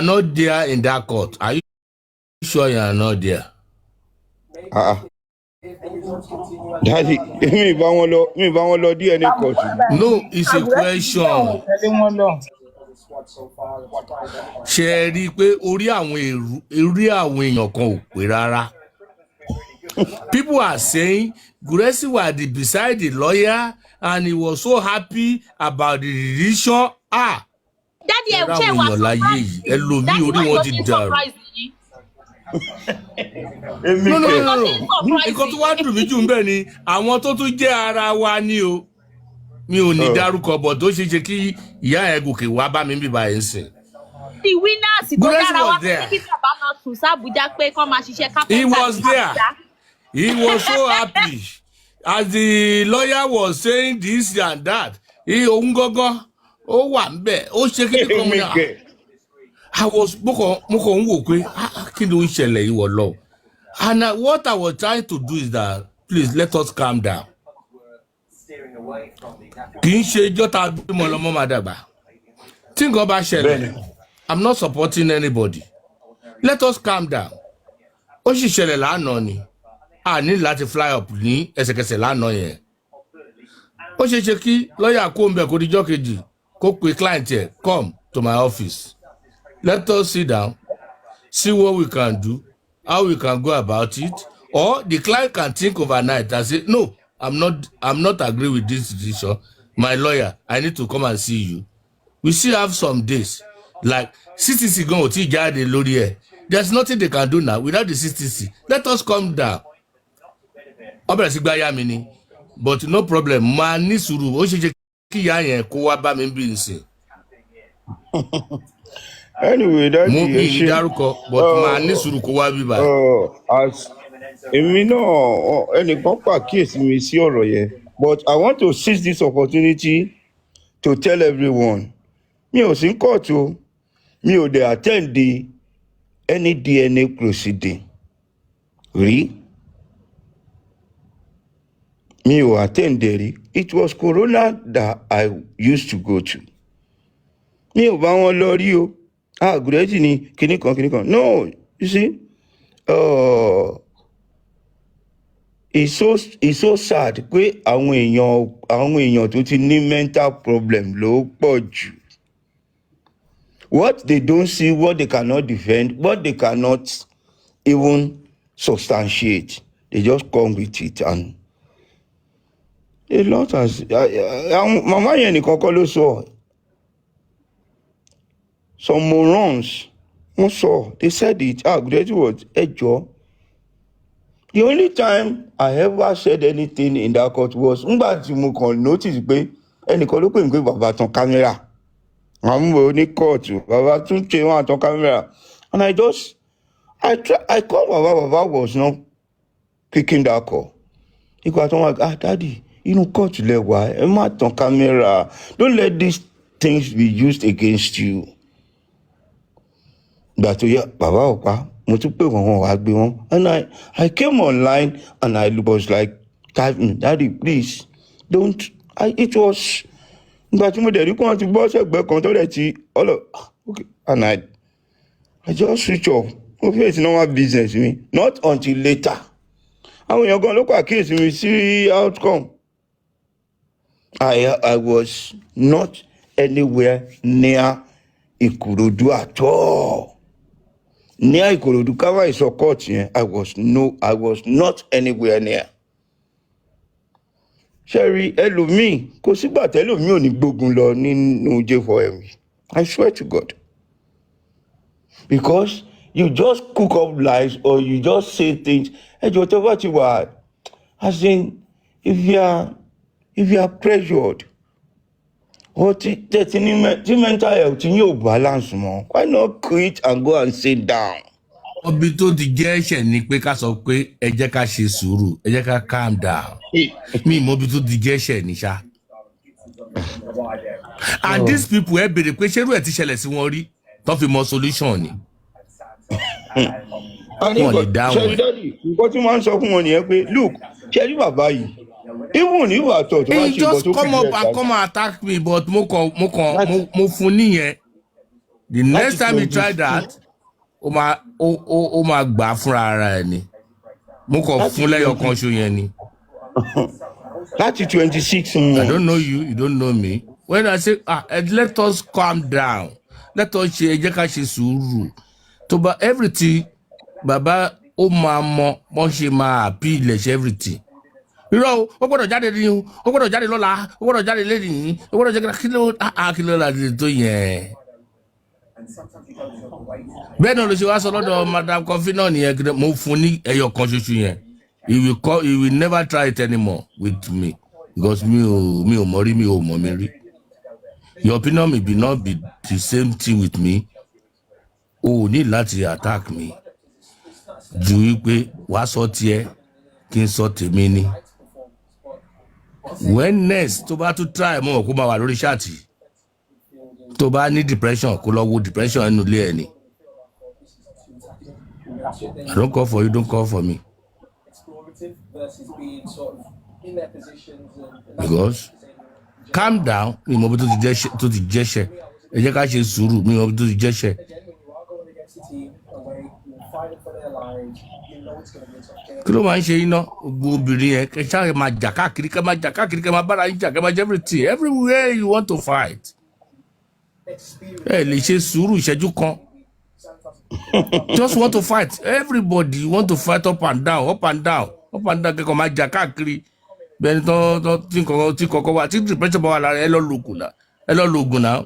not there in that court. Are you sure you are not there? Daddy, mi bá wọn lọ DNA court. No, it's a question. Ṣé ẹ rí i pé orí àwọn èèyàn kan ò pé rárá? People are saying Gurezy was beside the lawyer and he was so happy about the decision. Daddy, ẹ ṣe wá surprise. Daddy, why you dey surprise me? No. Nǹkan tó wá dùn mí jù ń bẹ̀ ni àwọn tó tún jẹ́ ara wa ni o. Mi ò ní dárúkọ bọ̀ tó ṣe kí ìyá ẹ̀ gòkè wá bá mi bíbá ẹ̀ ń sìn. The winners tó dára wá pé kí bàbá lọ sùn s'Abuja pé kọ́ máa ṣiṣẹ́ kápẹ́ntà. He was there. He was so happy as the lawyer was saying this and that. Òun gangan ó wà ń bẹ̀ ó ṣe kí ni kan mu náà. Mo kàn ń wò pé kí ló ń ṣẹlẹ̀ yìí wọ̀ lọ. And what I was trying to do is that please let us calm down. Kì í ṣe jọ́ta bímọ lọ́mọ máa dàgbà. Tí nǹkan bá ṣẹlẹ̀, I'm not supporting anybody. Let us calm down. Ó sì ṣẹlẹ̀ lánàá ni. A ní láti fly up ní ẹsẹ̀kẹsẹ̀ lánàá yẹn. Ó ṣe kí lọ́yà kó ń bẹ̀ kó dijọ́ kejì kó pe client ẹ̀ come to my office. Let us sit down, see what we can do, how we can go about it, or the client can think overnight and say, no, I'm not agree with this decision. My lawyer, I need to come and see you. We still have some days. Like CTC gan ò tí jáde lórí ẹ̀. There's nothing they can do now without the CTC. Let us calm down. Ọbẹ̀rẹ̀ sí gbáyà mi ni. But no problem. Máa ní sùúrù. Ó ṣe kí ìyá yẹn kó wá bá mi bí nsìn. Anyway, that mo ní dárúkọ but máa ní sùúrù kó wá bí báyìí. Èmi náà ẹnìkan pàkíyèsí mi sí ọ̀rọ̀ yẹn, but I want to seize this opportunity to tell everyone mi ò sí court o, mi ò dey attend any DNA proceeding rí, mi ò attend rí. It was Corona that I used to go to. Mi ò bá wọn lọ rí o. Gurezy ni kíní kan. No, you see, it's so sad pé àwọn èèyàn tó ti ní mental problem ló pọ̀ jù. What they don't see, what they cannot defend, what they cannot even substantiate, they just come with it, and a lot has. Mama yẹn nìkan kọ́ ló sọ. Some morons, they said it. Gurezy was ẹjọ́. The only time I ever said anything in that court was nígbà tí mo kàn notice pé ẹnìkan ló pè mí pé bàbá tan kámẹ́rà. Àwọn ọmọ ní court, bàbá tún ṣe wọn tan kámẹ́rà. And I called Baba was not picking that call. He got on like, daddy, court lẹ wà, ẹ má tan kámẹ́rà. Don't let these things be used against you. But yeah, Baba Opa, mo tún pè wọ́n wá gbé wọn. And I came online and I was like, daddy, please, don't. It was, but mo dẹ̀ rí kó wọn ti bọ́ sẹ́gbẹ́ kan tó dẹ̀ ti okay. And I just switch off. Okay, it's normal business me. Not until later. Àwọn èèyàn gan ló kọ́ àkíyèsí mi sí outcome. I was not anywhere near Ikorodu at all. Near Ikorodu, cover is a court here. I was not anywhere near. Sherry, ẹlòmíì, kò sígbà tẹ́lòmíì ò ní gbógun lọ nínú J4M. I swear to God. Because you just cook up lies or you just say things. Whatever you are, as in, if you are pressured, or mental health in your balance more, why not quit and go and sit down? Obi tó di jẹ́ ẹ̀ṣẹ̀ ni pé ká sọ pé ẹ jẹ́ ká ṣe sùúrù, ẹ jẹ́ ká calm down. Mi mo bi tó di jẹ́ ẹ̀ṣẹ̀ ni ṣá. And these people ẹ béèrè pé ṣerú ẹ̀ ti ṣẹlẹ̀ sí wọn rí, tó fi mọ solution ni. Wọ́n lè dáhùn ẹ̀. Nǹkan tí wọ́n sọ fún wọn nìyẹn pé look, ṣe rí bàbá yìí. Even if I thought he just come up and come and attack me, but mo fún nìyẹn The next time you try that, ó máa gbà fúnra ara ẹ̀ ni. Mo kàn fún lẹ́yọ̀ kan ṣo yẹn ni. Láti 26 I months. don't know you, you don't know me. When I say, let us calm down. Let us ṣe ẹ jẹ́ ká ṣe sùúrù. Tó bá everything, bàbá ó máa mọ bọ́n ṣe máa appeal ṣe everything. Irọ́ ó gbọ́dọ̀ jáde ní o, ó gbọ́dọ̀ jáde lọ́la, ó gbọ́dọ̀ jáde lẹ́yìn, ó gbọ́dọ̀ jáde kí ló láti tó yẹn. Bẹ́ẹ̀ náà ló ṣe wá sọ lọ́dọ̀ Madam Kofi náà nìyẹn, mo fún ní ẹyọ kan ṣoṣo yẹn. He will never try it anymore with me because mi ò mọ̀ rí, mi ò mọ̀ mi rí. Your opinion may not be the same thing with me. O ní láti attack me. Ju wípé wàá sọ tiẹ̀ kí n sọ tèmi ni. When next tó bá tún try mọ́ kó máa wà lórí ṣáàtì. Tó bá ní depression kó lọ wo depression ẹnu ilé ẹ ni. I don't call for you, don't call for me. Because calm down, mi mọ̀ bí tó ti jẹ́ṣẹ̀. Ẹ jẹ́ ká ṣe sùúrù, mi mọ̀ bí tó ti jẹ́ṣẹ̀. Kí ló máa ń ṣe iná gbogbo obìnrin yẹn kẹ ṣáà máa jà káàkiri kẹ máa bára yín jà kẹ máa jẹ everything everywhere you want to fight. Ẹ lè ṣe sùúrù ìṣẹ́jú kan. Just want to fight. Everybody want to fight up and down kẹ́kọ̀ọ́ máa jà káàkiri. Bẹ́ẹ̀ni tí kọ̀ọ̀kan wà tí depression bá wà lára ẹ lọ lògùn náà.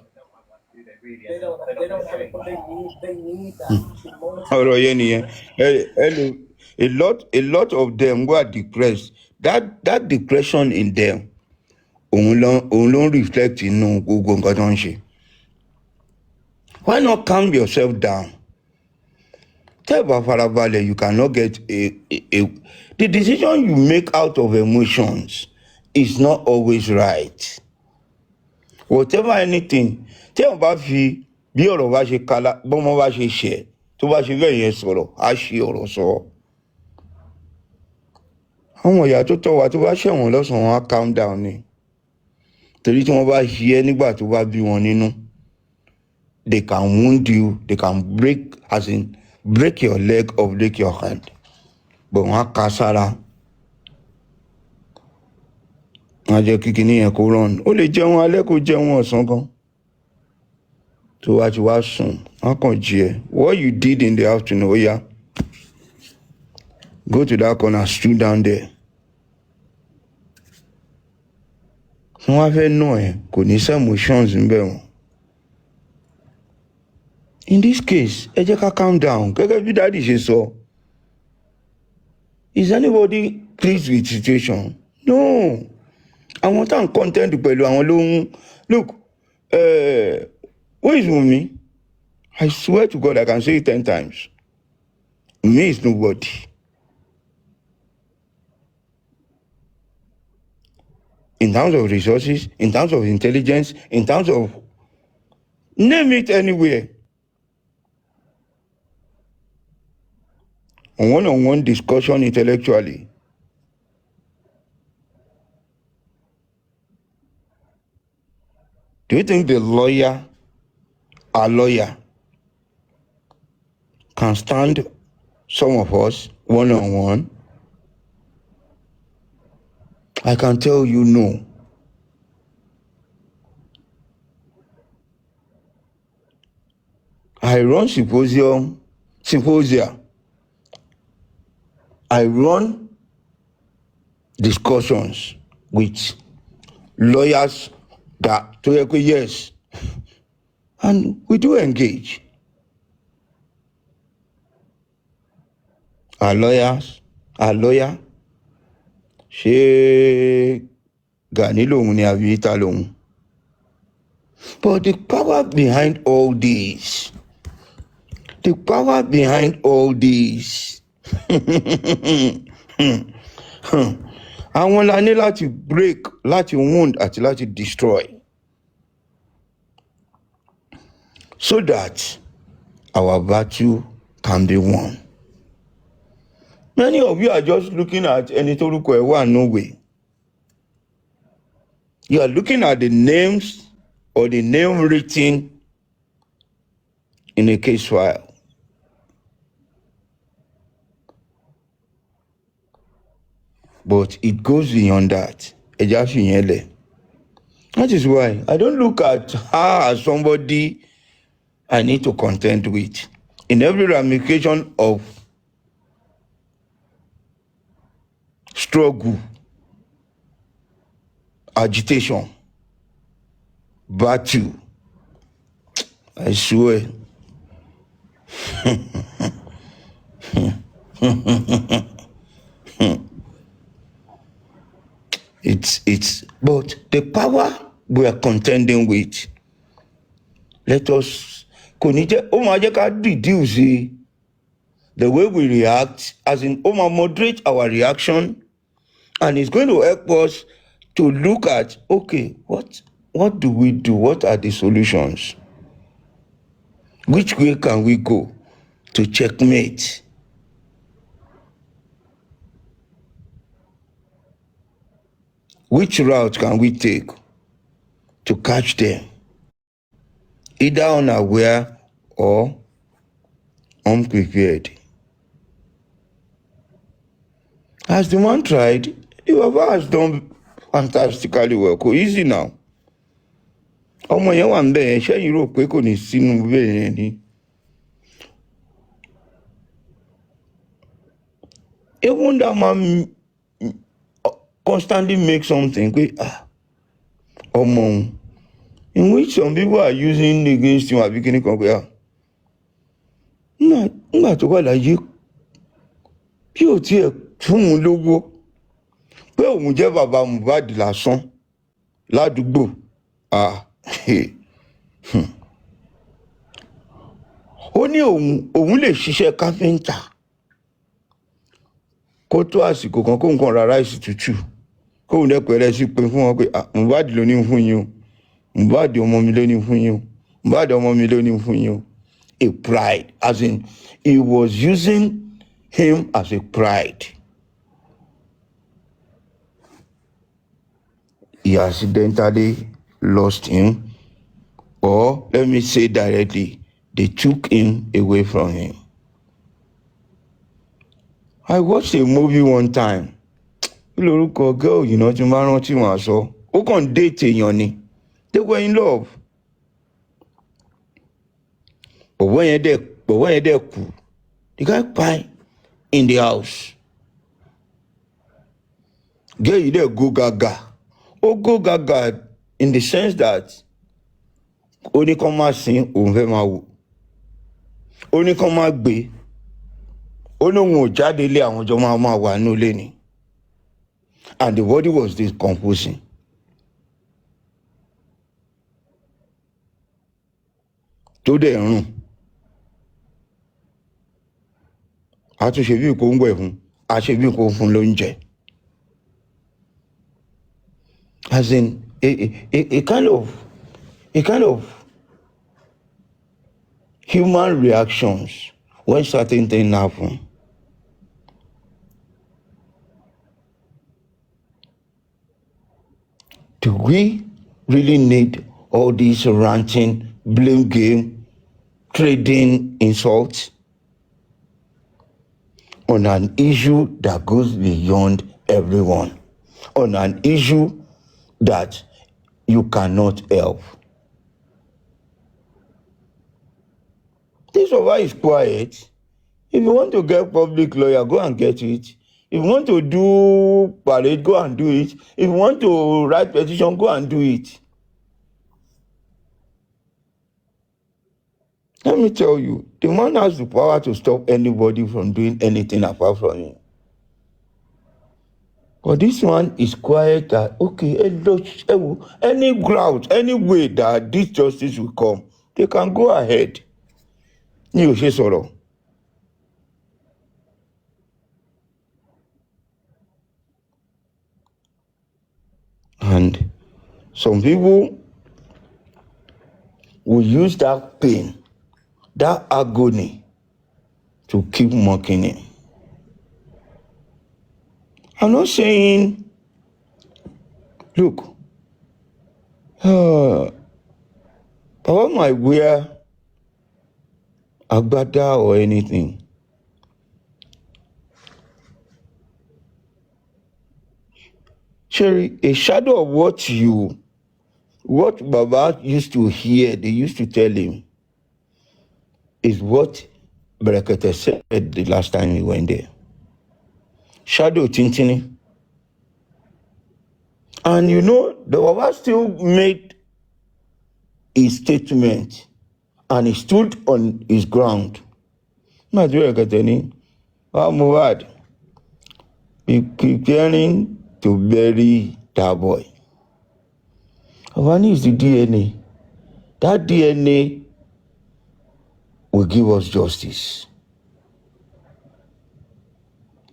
Ọ̀rọ̀ yẹn nìyẹn. A lot of them were depressed. That depression in them, òun ló ń reflect inú gbogbo nǹkan tó ń ṣe. Why not calm yourself down? Tell bá farabalẹ̀, you cannot get the decision you make out of emotions is not always right. Whatever anything, tell bá fi bí ọ̀rọ̀ bá ṣe kala bọ́mọ bá ṣe ṣẹ̀ tó bá ṣe bẹ́ẹ̀ yẹn sọ̀rọ̀ á ṣe ọ̀rọ̀ sọ. Àwọn ìyá tó tọ́ wa tó bá ṣẹ̀wọ̀n lọ́sàn-án wọn á calm down ni. Torí tí wọ́n bá ṣe ẹ́ nígbà tó bá bí wọn nínú, they can wound you, they can break your leg or break your hand. But wọ́n á ka sára. Wọ́n á jẹ́ kí kíní yẹn kó rọrùn. Ó lè jẹun alẹ́ kó jẹun ọ̀sán gan. Tó wá ti wá sùn, wọ́n kàn jí ẹ. What you did in the afternoon, oya, go to that corner, stood down there. Wọ́n á fẹ́ nà ẹ́, kò ní sí emotions ń bẹ̀ wọ́n. In this case, ẹ jẹ́ ká calm down. Gẹ́gẹ́ bí dáàdì ṣe sọ. Is anybody pleased with the situation? No. Àwọn tá à ń content pẹ̀lú àwọn ló ń look. Who is Wunmi? I swear to God, I can say it 10 times. Me is nobody. In terms of resources, in terms of intelligence, in terms of name it anywhere. One-on-one discussion intellectually. Do you think our lawyer, can stand some of us one-on-one? I can tell you no. I run symposia. I run discussions with lawyers that to yes, and we do engage. Our lawyer, ṣé Gani lòun ni àbí ta lòun? But the power behind all this, àwọn la ní láti break, láti wound àti láti destroy, so that our battle can be won. Many of you are just looking at ẹni tó rúkọ ẹ̀ wà no way. You are looking at the names or the name written in a case file. But it goes beyond that. That is why I don't look at her as somebody I need to contend with. In every ramification of struggle, agitation, battle, I swear. But the power we are contending with, let us reduce the way we react, as in moderate our reaction, and it's going to help us to look at, okay, what do we do? What are the solutions? Which way can we go to checkmate? Which route can we take to catch them, either unaware or unprepared? As the man tried, the Baba has done fantastically well. Kò easy now. Ọmọ yẹn wà ń bẹ̀ yẹn, ṣẹ́yìn rò pé kò ní sínú bẹ́ẹ̀ yẹn ni. Even that man constantly makes something pé ọmọ òun, in which some people are using against him àbí kíní kan pé nígbà tó wà láyé bí ò tiẹ̀ fún un lówó pé òun jẹ́ bàbá Mohbad lásán ládùúgbò. Ó ní òun lè ṣiṣẹ́ káfíńtà kó tó àsìkò kan kó nǹkan ra ráìsì tútù kóun dẹ́pẹ̀rẹ́ sí pé fún wọn pé Mohbad ló ní fún yín o, Mohbad ọmọ mi ló ní fún yín o, Mohbad ọmọ mi ló ní fún yín o. A pride, as in he was using him as a pride. He accidentally lost him, or let me say directly, they took him away from him. I watched a movie one time. Lórúkọ girl, tí máa rántí wọn aṣọ. Ó kàn date èèyàn ni. They were in love. But when yẹn dẹ̀ kú, the guy pie in the house. Girl yìí dẹ̀ go gaga. Ó go gaga in the sense that ó ní kán máa sìn òun fẹ́ máa wò. Ó ní kán máa gbé. Ó ní òun ò jáde ilé àwọn ọjọ́ máa wà ní ilé ni. And the body was decomposing. Tó dẹ̀ rùn. A tún ṣe bí kò ń wẹ̀ fún, a ṣe bí kò fún lóúnjẹ. As in a kind of human reactions when certain things happen. Do we really need all this ranting, blame game, trading insults on an issue that goes beyond everyone, on an issue that you cannot help? This over is quiet. If you want to get public lawyer, go and get it. If you want to do parade, go and do it. If you want to write petition, go and do it. Let me tell you, the man has the power to stop anybody from doing anything apart from him. But this one is quiet that, okay, any ground, any way that this justice will come, they can go ahead. Ní ò ṣe sọ̀rọ̀. And some people will use that pain, that agony, to keep mocking him. I'm not saying, look, Baba might wear agbada or anything. Sherry, a shadow of what Baba used to hear, they used to tell him, is what Berekete said the last time he went there. Shadow Tintini. And you know, the Baba still made his statement and he stood on his ground. Not Berekete ni, Muhammad, be preparing to bury that boy. Baba needs the DNA. That DNA will give us justice.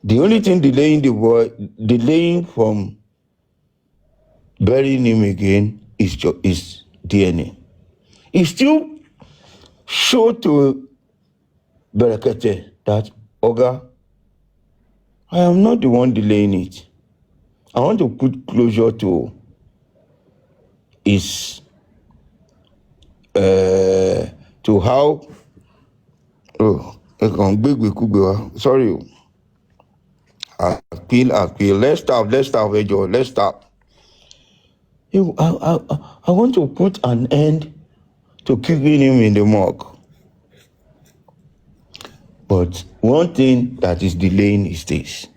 The only thing delaying from burying him again is DNA. He still showed to Berekete that, Oga, I am not the one delaying it. I want to put closure to his, to how, sorry, appeal. Let's stop, Ejo, let's stop. I want to put an end to keeping him in the morgue. But one thing that is delaying is this.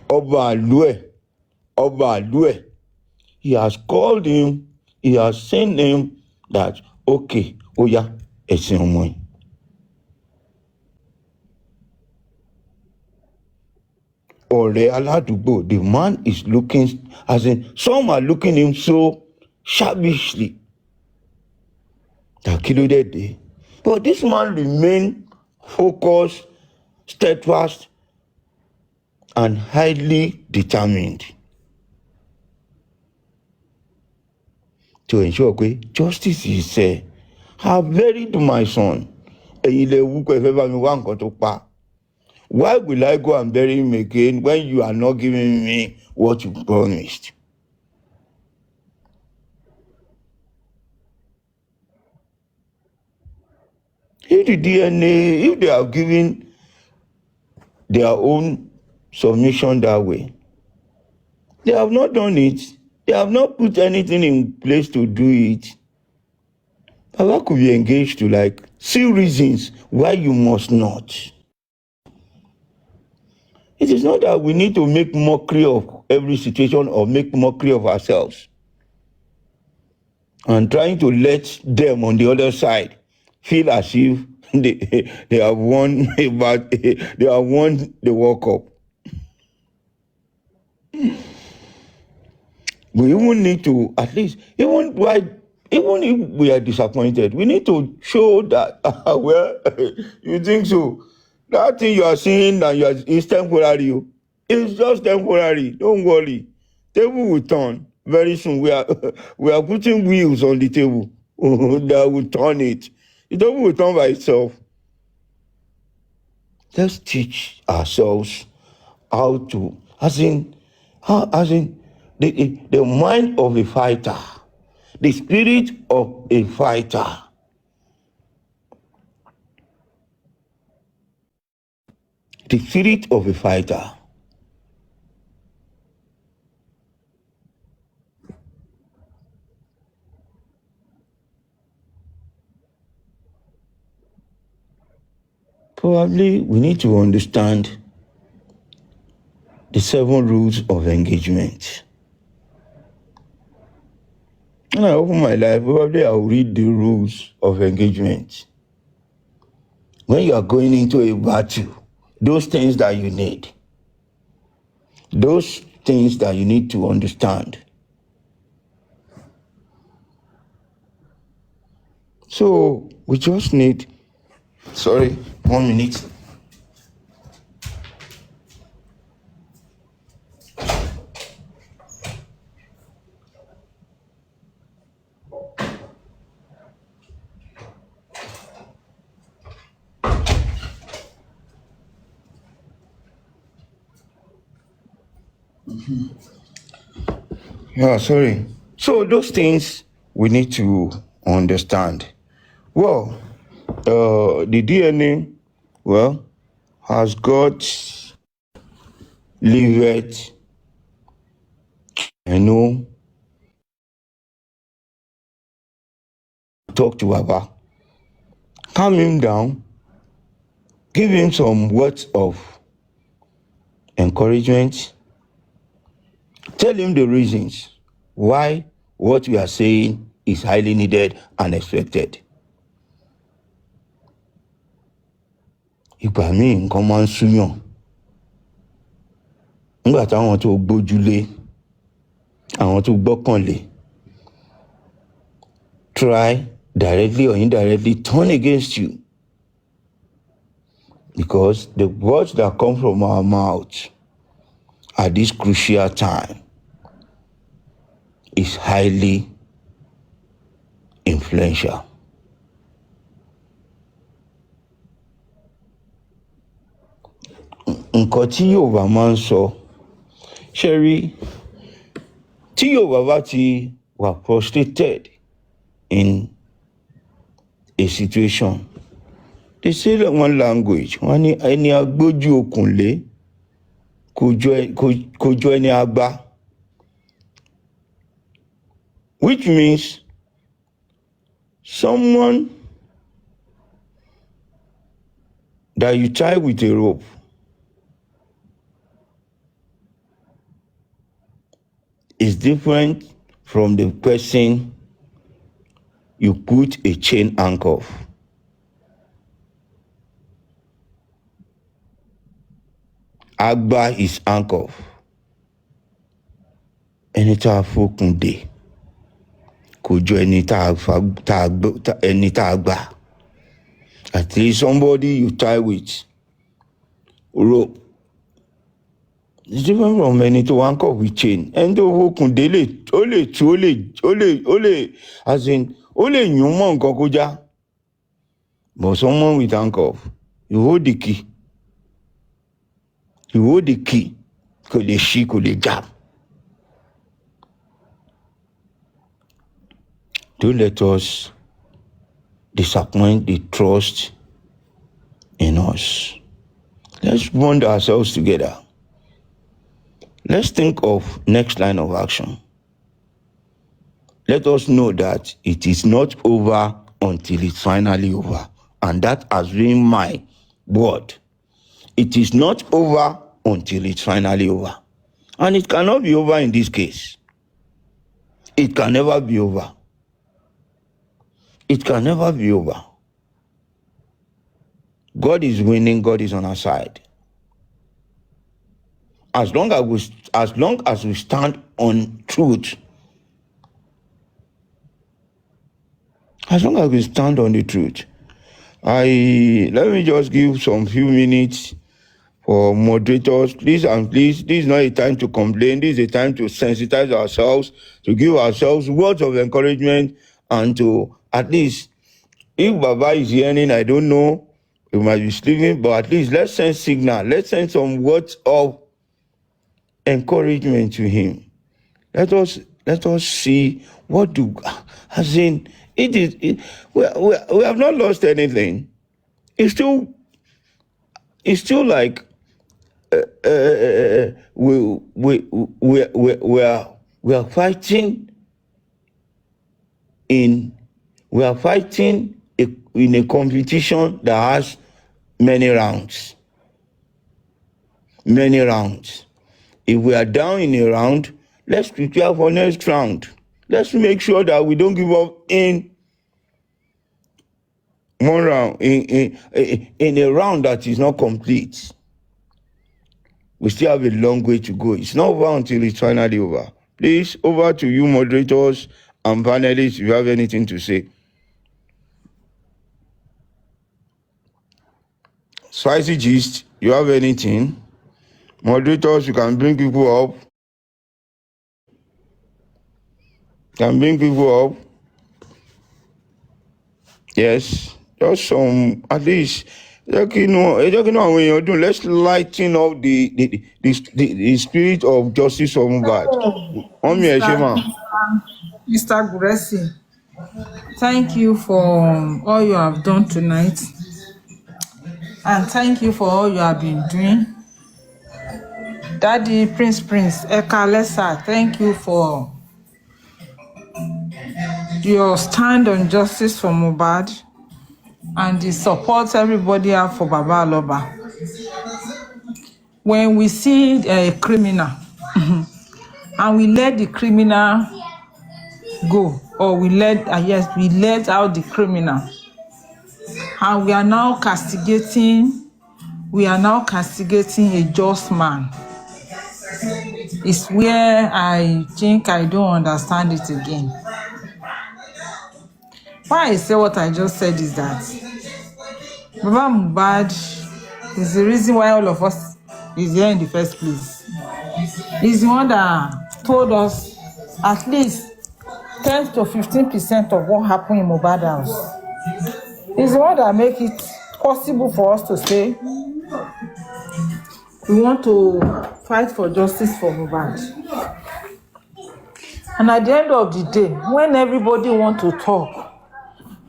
Oba Alue, he has called him, he has sent him that, okay, Oya, ẹ̀sìn ọmọ yìí. Ọ̀rẹ́ aládùúgbò, the man is looking, as in, some are looking him so shavishly. That kí ló dé dé. But this man remained focused, steadfast, and highly determined to ensure that justice is have buried my son. Why will I go and bury him again when you are not giving me what you promised? If the DNA, if they are giving their own submission that way, they have not done it. They have not put anything in place to do it. Baba could be engaged to see reasons why you must not. It is not that we need to make mockery of every situation or make mockery of ourselves. And trying to let them on the other side feel as if they have won they have won the World Cup. We even need to, at least, even if we are disappointed, we need to show that, well, you think so. That thing you are seeing that is temporary. It's just temporary. Don't worry. Table will turn very soon. We are putting wheels on the table that will turn it. The table will turn by itself. Let's teach ourselves how to, the mind of a fighter, the spirit of a fighter. The spirit of a fighter. Probably we need to understand the 7 rules of engagement. When I open my life, probably I'll read the rules of engagement. When you are going into a battle, those things that you need. Those things that you need to understand. So we just need, 1 minute. Yeah, sorry. So those things we need to understand. Well, the DNA, well, has got liver, talk to Baba, calm him down, give him some words of encouragement, tell him the reasons why what we are saying is highly needed and expected. Ìgbà míì nǹkan máa ń súyàn nígbà táwọn tó gbójúlé àwọn tó gbọ́kànlé try directly or indirectly turn against you, because the words that come from our mouth at this crucial time is highly influential. Nǹkan tí Yorùbá máa ń sọ, ṣé rí, tí Yorùbá bá ti wà frustrated in a situation, they say one language, wọ́n ní ẹni agbójú okùn lé kò jọ ẹni àgbà, which means someone that you tie with a rope is different from the person you put a chain handcuff. Agba is handcuff. Ẹni tá a fòkun dè kò jọ ẹni tá a gbà. At least somebody you tie with rope is different from ẹni tó handcuff with chain. Ẹni tó fòkun dè ó lè yún mọ́ nǹkan kó já. But someone with handcuff, you hold the key. Kò lè ṣí, kò lè já. Don't let us disappoint the trust in us. Let's bond ourselves together. Let's think of next line of action. Let us know that it is not over until it's finally over. And that has been my word. It is not over until it's finally over. And it cannot be over in this case. It can never be over. It can never be over. God is winning. God is on our side. As long as we stand on truth, as long as we stand on the truth, let me just give some few minutes for moderators. Please, this is not a time to complain. This is a time to sensitize ourselves, to give ourselves words of encouragement, and to at least, if Baba is hearing, I don't know, he might be sleeping, but at least let's send signal. Let's send some words of encouragement to him. Let us see what we have not lost anything. It's still like we are fighting in a competition that has many rounds. If we are down in a round, let's prepare for next round. Let's make sure that we don't give up in one round, in a round that is not complete. We still have a long way to go. It's not over until it's finally over. Please, over to you, moderators and panelists, if you have anything to say. Spicy Gist, you have anything? Moderators, you can bring people up. Yes, just some, at least, let's lighten up the spirit of justice of God. Mr. Gurezy, Thank you for all you have done tonight. And thank you for all you have been doing. Daddy Prince Eka Lesa, thank you for your stand on justice for Mohbad and the support everybody have for Baba Aloba. When we see a criminal and we let the criminal go, or we let out the criminal, and we are now castigating a just man. It's where I think I don't understand it again. Why I say what I just said is that Baba Mohbad is the reason why all of us is here in the first place. He's the one that told us at least 10 to 15% of what happened in Mohbad house. He's the one that make it possible for us to say we want to fight for justice for Mohbad. And at the end of the day, when everybody want to talk,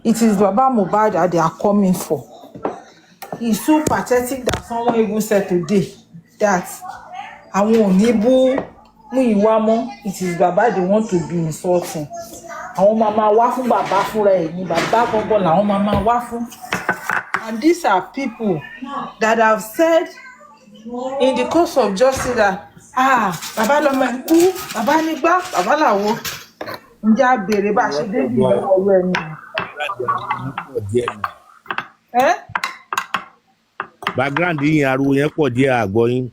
it is Baba Mohbad that they are coming for. It's so pathetic that someone even said today that àwọn ò ní bú Múyìwá mọ́. It is Baba they want to be insulting. Àwọn máa wá fún Baba fúnra ẹ̀ ní Baba gbọ́ngàn làwọn máa wá fún. And these are people that have said in the course of justice that Baba lọ́mọ ẹ̀ kú, Baba nígbà, Baba làwo. Ǹjẹ́ a béèrè bá a ṣe dé bí ọwọ́ ẹni? Background yín ariwo yẹn pọ̀ díẹ̀ àgbọ̀ yín.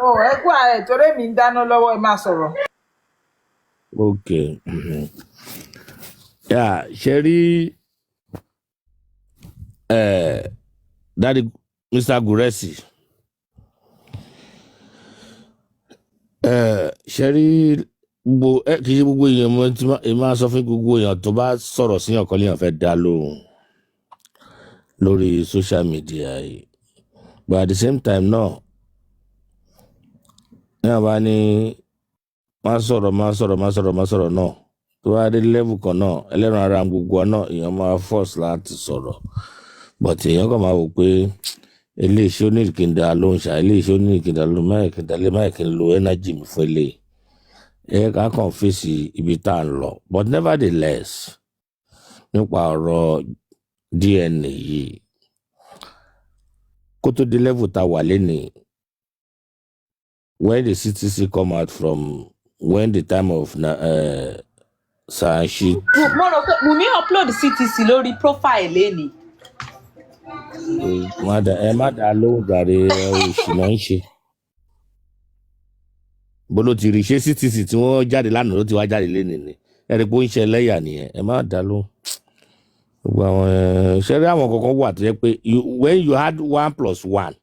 Ẹ kú ààrẹ torí mi ń dáná lọ́wọ́ ẹ máa sọ̀rọ̀. Okay. Yeah, Sherry, Daddy Mr. Gurezy. Sherry, kì í ṣe gbogbo èèyàn mo ti máa sọ fún gbogbo èèyàn tó bá sọ̀rọ̀ sí ọ̀kan léèyàn fẹ́ dá lóhùn lórí social media yìí. But at the same time náà, ní àbá ní máa sọ̀rọ̀ náà tó wá dé level kan náà ẹlẹ́ran ara gbogbo náà èèyàn máa force láti sọ̀rọ̀. But èèyàn kàn máa wò pé eléyìí ó ní ìkìndà ló ń ṣá eléyìí ó ní ìkìndà ló máa kí n lo energy mi fún eléyìí. Ká kàn fèsì ibi tá à ń lọ. But nevertheless, nípa ọ̀rọ̀ DNA yìí, kó tó dé level tá wà lénìí, when the CTC come out from when the time of Saanchi. Mo rò pé Wùmí upload CTC lórí profile lẹ́ni. Ẹ má dá lóhùn jàre òṣì náà ń ṣe. Bó ló ti rí ṣé CTC tí wọ́n jáde lánàá ló ti wá jáde lénìí ni. Ẹ rí pé ó ń ṣe ẹlẹ́yà nìyẹn. Ẹ má dá lóhùn. Gbogbo àwọn ṣẹ́rí àwọn kankan wà tó yẹ pé when you had 1+1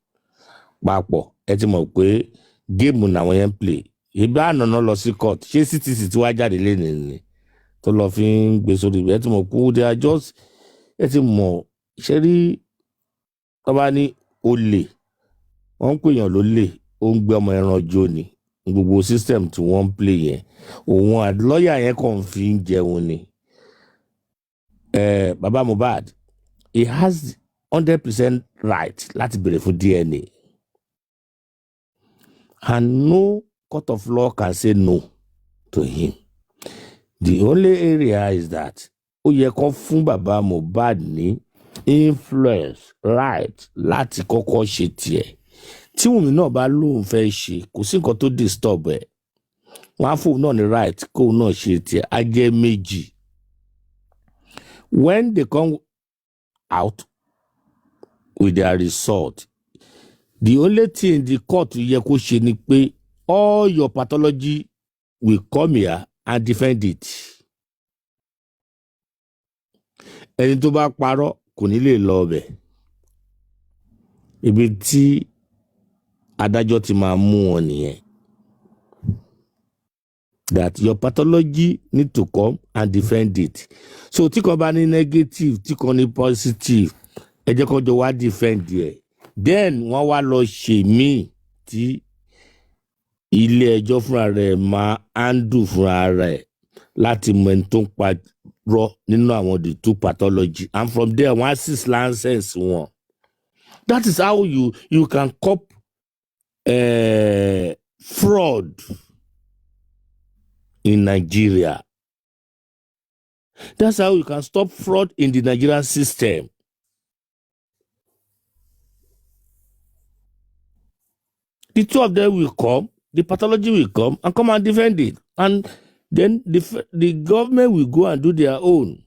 papọ̀ ẹ ti mọ̀ pé géèmù làwọn yẹn ń play. Ìbá ànàná lọ sí court ṣé CTC tí wá jáde lénìí ni tó lọ fi ń gbé sórí ibẹ̀ ẹ ti mọ̀ pé they are just ẹ ti mọ̀ ṣẹ́rí tó bá ní olè wọ́n ń pèèyàn lólè ó ń gbé ọmọ ẹran jó ni gbogbo system tí wọ́n ń play yẹn òun àlọ́yà yẹn kàn fi ń jẹun ni. Baba Mohbad, he has 100% right láti béèrè fún DNA. And no court of law can say no to him. The only area is that ó yẹ kó fún Baba Mohbad ní influence right láti kọ́kọ́ ṣe tiẹ̀. Tí Wùmí náà bá lóun fẹ́ ṣe kò sí nǹkan tó disturb ẹ̀. Wọ́n á fóun náà ní right kóun náà ṣe tiẹ̀ á jẹ́ méjì. When they come out with their result, the only thing the court yẹ kó ṣe ni pé all your pathology will come here and defend it. Ẹni tó bá parọ́ kò ní lè lọ ọbẹ̀. Ibi tí adájọ́ ti máa mú wọn nìyẹn. That your pathology need to come and defend it. So tí kan bá ní negative, tí kan ní positive, ẹ jẹ́ kó jọ wá defend ẹ̀. Then wọ́n wá lọ ṣe míì tí ilé ẹjọ́ fúnra rẹ̀ máa handle fúnra rẹ̀ láti mọ ẹni tó ń pa raw nínú àwọn the two pathology, and from there one assist license one. That is how you can cop fraud in Nigeria. That's how you can stop fraud in the Nigerian system. The two of them will come, the pathology will come and defend it. And then the government will go and do their own.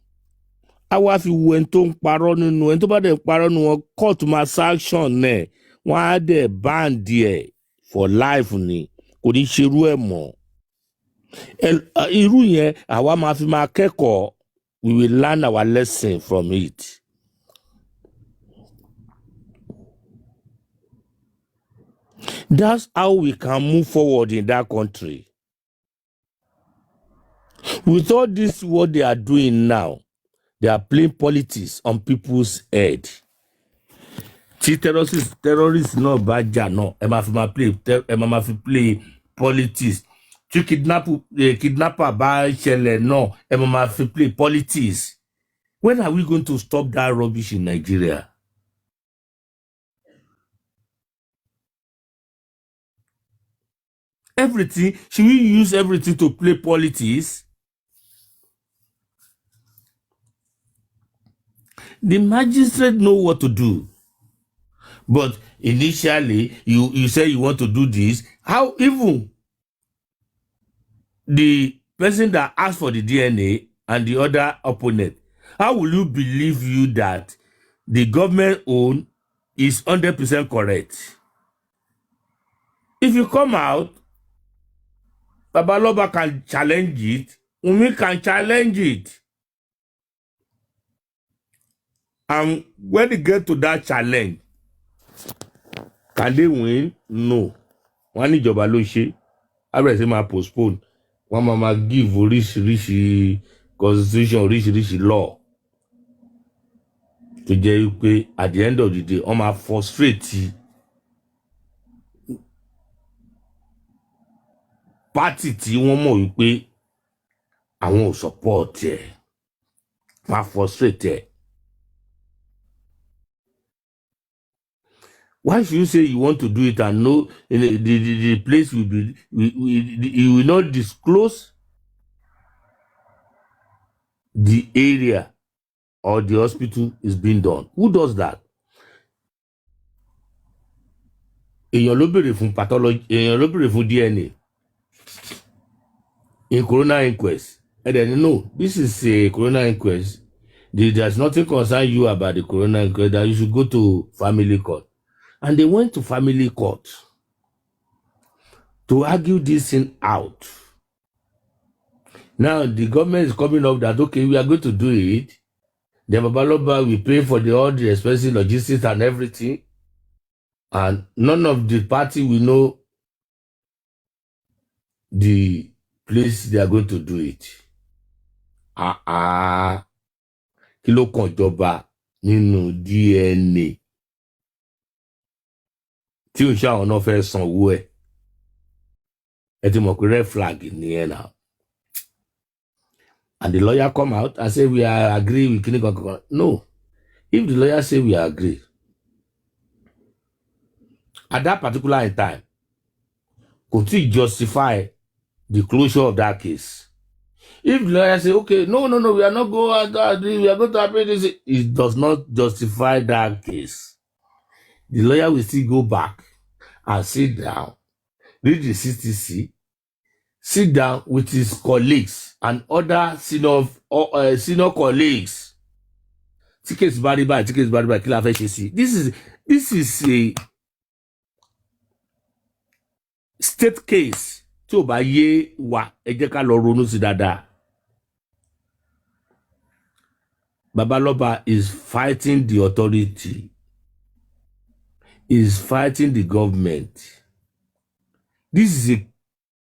Àwa fi wo ẹni tó ń parọ́ nínú ẹni tó bá dẹ̀ parọ́ nínú wọn court máa sanction ẹ̀ wọ́n á dẹ̀ ban díẹ̀ for life ni kò ní ṣerú ẹ̀ mọ́. Irú yẹn àwa máa fi máa kẹ́kọ̀ọ́, we will learn our lesson from it. That's how we can move forward in that country. With all this, what they are doing now, they are playing politics on people's head. Tí terrorists náà bá jà náà, ẹ máa fi play politics. Tí kidnapper bá ṣẹlẹ̀ náà, ẹ máa fi play politics. When are we going to stop that rubbish in Nigeria? Everything, should we use everything to play politics? The magistrate know what to do. But initially, you say you want to do this. How even the person that asked for the DNA and the other opponent, how will you believe you that the government own is 100% correct? If you come out, Babaloba can challenge it, Umi can challenge it. And when they get to that challenge, can they win? No. Wọ́n ní ìjọba ló ṣe, abẹ́rẹ́ sí máa postpone. Wọ́n máa give oríṣiríṣi constitution, oríṣiríṣi law. To jẹ́ pé at the end of the day, wọ́n máa frustrate party tí wọ́n mọ̀ wípé àwọn ò support ẹ̀. Máa frustrate ẹ̀. Why should you say you want to do it and know the place will be, you will not disclose the area or the hospital is being done? Who does that? Èèyàn ló béèrè fún pathology, èèyàn ló béèrè fún DNA in coroner inquest. And then no, this is a coroner inquest. There's nothing concern you about the coroner inquest, that you should go to family court. And they went to family court to argue this thing out. Now the government is coming up that, okay, we are going to do it. The Babaloba will pay for all the expensive logistics and everything. And none of the party will know the place they are going to do it. Kí ló kàn jọba nínú DNA? Tí o ṣe àwọn náà fẹ́ sanwó ẹ̀. Ẹ ti mọ̀ pé red flag nìyẹn now. And the lawyer come out and say we are agree with Kinigan. No. If the lawyer say we are agree, at that particular time, could he justify the closure of that case? If the lawyer say, okay, no, we are not going to agree, we are going to appeal this, it does not justify that case. The lawyer will still go back and sit down, read the CTC, sit down with his colleagues and other senior colleagues. Tickets bari by kí la fẹ́ ṣe sí. This is a state case. Tí ó bá yé wa, ẹ jẹ́ ká lọ ronú sí dáadáa. Babaloba is fighting the authority, is fighting the government. This is a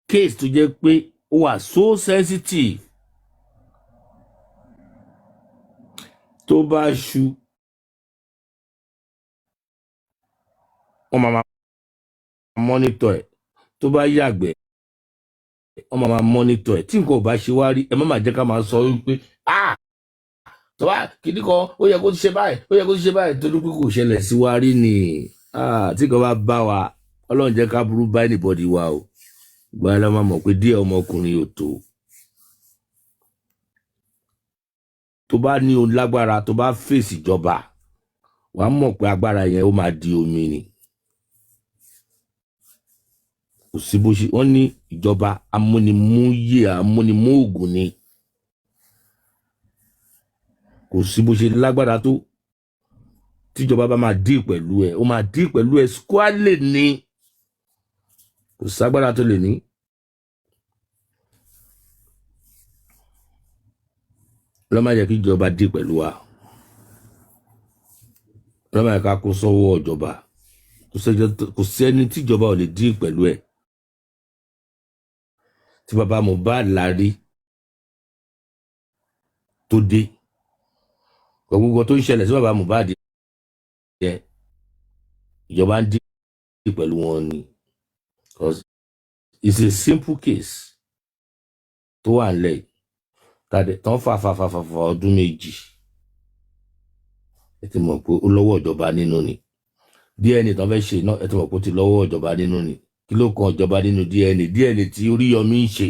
case to jẹ́ pé ó wà so sensitive. Tó bá ṣú, wọ́n máa monitor ẹ̀. Tó bá yàgbẹ́, wọ́n máa monitor ẹ̀. Tí nǹkan ò bá ṣe wá rí, ẹ má máa jẹ́ ká máa sọ wípé tó bá kíní kan ó yẹ kó ti ṣe báyìí ó yẹ kó ti ṣe báyìí torí pé kò ṣẹlẹ̀ sí wa rí ni tí kan bá wa ọlọ́run jẹ́ ká burú bá anybody wa o gba ẹ lọ́mọ mọ̀ pé díẹ̀ ọmọkùnrin ò tó tó bá ní o lágbára tó bá fèsì ìjọba wàá mọ̀ pé agbára yẹn ó máa di omi ni kò sí bó ṣe wọ́n ní ìjọba amúnimúyè amúnimóògùn ni kò sí bó ṣe lágbára tó tíjọba bá máa dí pẹ̀lú ẹ̀ ó máa dí pẹ̀lú ẹ̀ squarely ni kò ságbára tó lè ní. lọ́mọ yẹ kí ìjọba dí pẹ̀lú wa lọ́mọ yẹ ká kó sọ́wọ́ ìjọba kò sẹ́ni tíjọba ò lè dí pẹ̀lú ẹ̀ tí bàbá Mohbad lárí tó dé gbogbo tó ń ṣẹlẹ̀ sí bàbá Mohbad yẹ ìjọba ń dí pẹ̀lú wọn ni because it's a simple case tó wà nílẹ̀ tán fà ọdún méjì ẹ ti mọ̀ pé ó lọ́wọ́ ìjọba nínú ni DNA tán fẹ́ ṣe náà ẹ ti mọ̀ pé ó ti lọ́wọ́ ìjọba nínú ni kí ló kan ìjọba nínú DNA tí Oríyọmí ń ṣe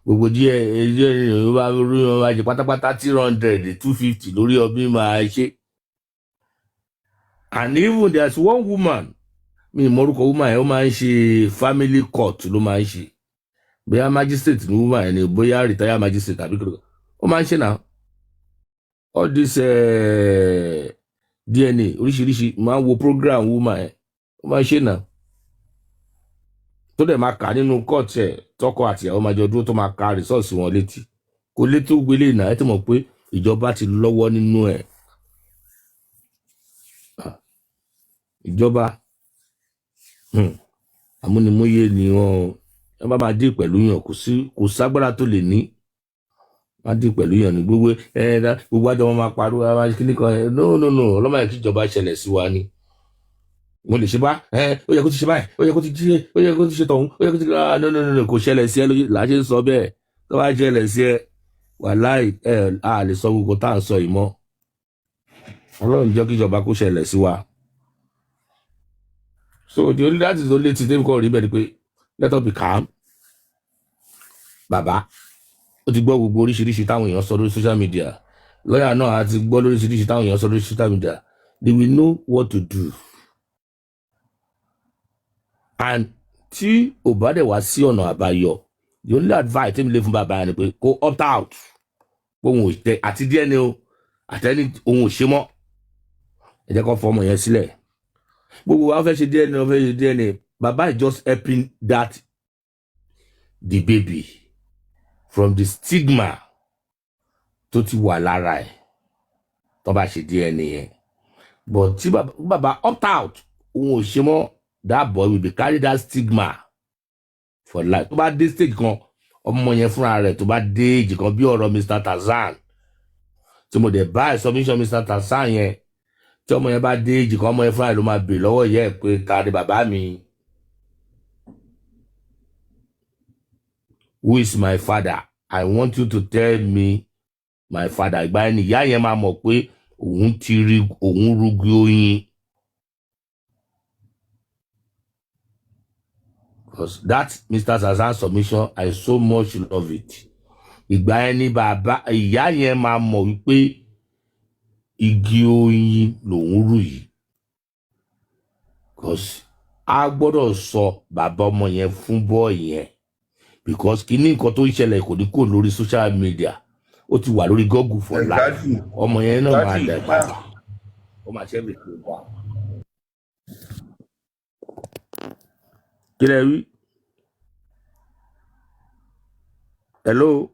gbogbo DNA bá Oríyọmí máa ṣe pátápátá 300 250 lórí ọbí máa ṣe and even there's one woman mi ìmọ̀rúkọ woman yẹn ó máa ń ṣe family court ló máa ń ṣe bóyá magistrate ní woman yẹn ni bóyá retire magistrate tàbí kí ó máa ń ṣe náà all this DNA oríṣiríṣi máa ń wo program woman yẹn ó máa ń ṣe náà tó dẹ̀ máa kà nínú court ẹ̀ tọkọ àti ìyàwó máa jọ dúró tó máa ka resource wọn létí kò létí ó gbélé náà ẹ ti mọ̀ pé ìjọba ti lọ́wọ́ nínú ẹ̀ ìjọba amúnimúyè ni wọn ẹ bá máa dé pẹ̀lú yàn kò ságbára tó lè ní máa dé pẹ̀lú yàn ní gbogbo àjọ wọn máa pariwo àwọn kíní kan no ọlọ́mọ yẹn kí ìjọba ṣẹlẹ̀ sí wa ni mo lè ṣe bá ó yẹ kó ti ṣe báyìí ó yẹ kó ti ṣe tọ̀hún ó yẹ kó ti no kò ṣẹlẹ̀ sí ẹ láṣẹ ń sọ bẹ́ẹ̀ tó bá ṣẹlẹ̀ sí ẹ wàláì a lè sọ gbogbo tá à ń sọ yìí mọ́ ọlọ́run jẹ́ kí ìjọba kó ṣẹlẹ̀ sí wa. So that is the only thing they call rí bẹ́ẹ̀ ni pé let us be calm. Bàbá ó ti gbọ́ gbogbo oríṣiríṣi táwọn èèyàn sọ lórí social media lọ́yà náà á ti gbọ́ lóríṣiríṣi táwọn èèyàn sọ lórí social media they will know what to do. And tí ò bá dẹ̀ wá sí ọ̀nà àbáyọ the only advice tí mi lè fún bàbá yẹn ni pé kó opt out ohun òṣìṣẹ́ àti díẹ̀ ni o àtẹ́ni ohun òṣìṣẹ́ mọ́ ẹ jẹ́ kó fọmọ yẹn sílẹ̀ gbogbo wa fẹ́ ṣe DNA wọ́n fẹ́ ṣe DNA bàbá is just helping that the baby from the stigma tó ti wà lára ẹ̀ tó bá ṣe DNA yẹn but tí bàbá opt out ohun òṣìṣẹ́ mọ́ that boy will be carry that stigma for life tó bá dé stage kan ọmọ yẹn fúnra rẹ̀ tó bá dé èjì kan bí ọ̀rọ̀ Mr. Tarzan tí mo dẹ̀ bá submission Mr. Tarzan yẹn tí ọmọ yẹn bá dé èjì kan ọmọ yẹn fúnra rẹ̀ ló máa bèèrè lọ́wọ́ ìyá ẹ̀ pé ta ni bàbá mi who is my father I want you to tell me my father ìgbà yẹn ni ìyá yẹn máa mọ̀ pé òun ti rí òun rúgbí oyin. Because that Mr. Tarzan submission I so much love it. Ìgbà yẹn ni bàbá ìyá yẹn máa mọ̀ wípé igi oyin lòun rú yìí. Because a gbọ́dọ̀ sọ bàbá ọmọ yẹn fún bọ́ọ̀ yẹn. Because kí ní nǹkan tó ń ṣẹlẹ̀ kò ní kò lórí social media. Ó ti wà lórí Google for life. Ọmọ yẹn náà máa dẹ̀ padà. Ó máa ṣe é bèèrè pé wà. Kí lẹ rí? Hello?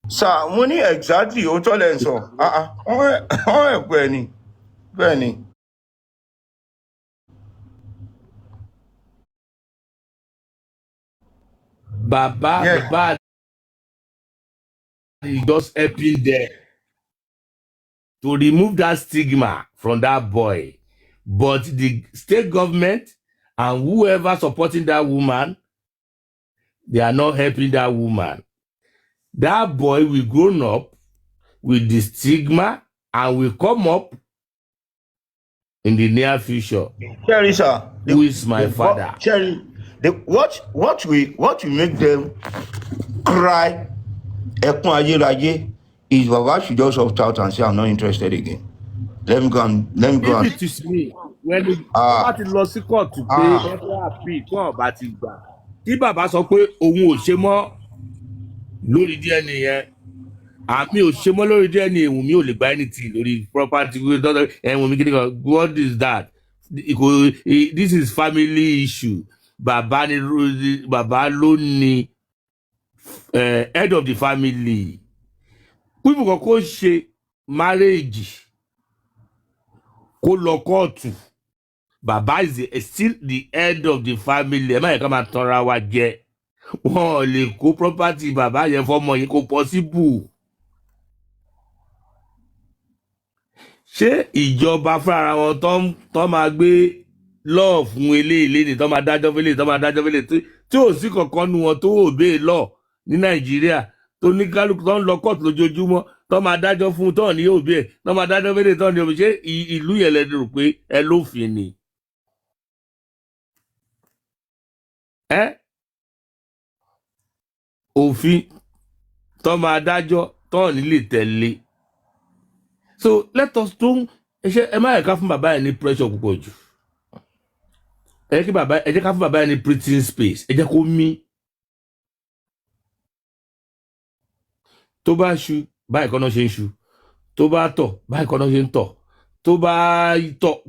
Sir, mo ní exactly ó tọ́lẹ̀ ń sọ. Wọ́n ẹ̀pẹ́ ni. Bẹ́ẹ̀ ni. Baba is just helping them to remove that stigma from that boy. But the state government and whoever supporting that woman, they are not helping that woman. That boy will grow up, with the stigma and will come up in the near future. Cherry, sir. Who is my father? Cherry, what will make them cry ẹkún ayérayé is Baba should just opt out and say I'm not interested again. Let me go If and it is me, when bá ti ah lọ sí kóòtù pé ah wọ́n fẹ́ àpì tí wọ́n bá ti gbà tí bàbá sọ pé òun ò ṣe mọ́ lórí DNA yẹn àmì ò ṣe mọ́ lórí DNA ìwùn mi ò lè gba anything lórí property ẹ̀wùn mi kí ni kan what is that? This is family issue. Bàbá ló ní head of the family. Pípù kan kó ṣe marriage kó lọ kóòtù. Bàbá is still the head of the family. Ẹ má yẹ ká máa tanra wa jẹ. Wọ́n ò lè kó property bàbá yẹn fọmọ yẹn kó possible. Ṣé ìjọba fúnra wọn tó máa gbé law fún eléyìí ni tó máa dájọ́ fẹ́lẹ̀ tó máa dájọ́ fẹ́lẹ̀ tí ò sí kankan nu wọn tó obey law ní Nàìjíríà tó ní kálukú tó ń lọ court lójoojúmọ́ tó máa dájọ́ fún tó ní obey tó máa dájọ́ fẹ́lẹ̀ tó ní obey ṣé ìlú yẹn lè rò pé ẹ lófin ni. Òfin tó máa dájọ́ tó ní lè tẹ̀lé. So let us don't ẹ má yẹ ká fún bàbá yẹn ní pressure púpọ̀ jù. Ẹ jẹ́ ká fún bàbá yẹn ní breathing space. Ẹ jẹ́ kó mí. Tó bá ṣu báyìí kọ́ náà ṣe ń ṣu. Tó bá tọ̀ báyìí kọ́ náà ṣe ń tọ̀.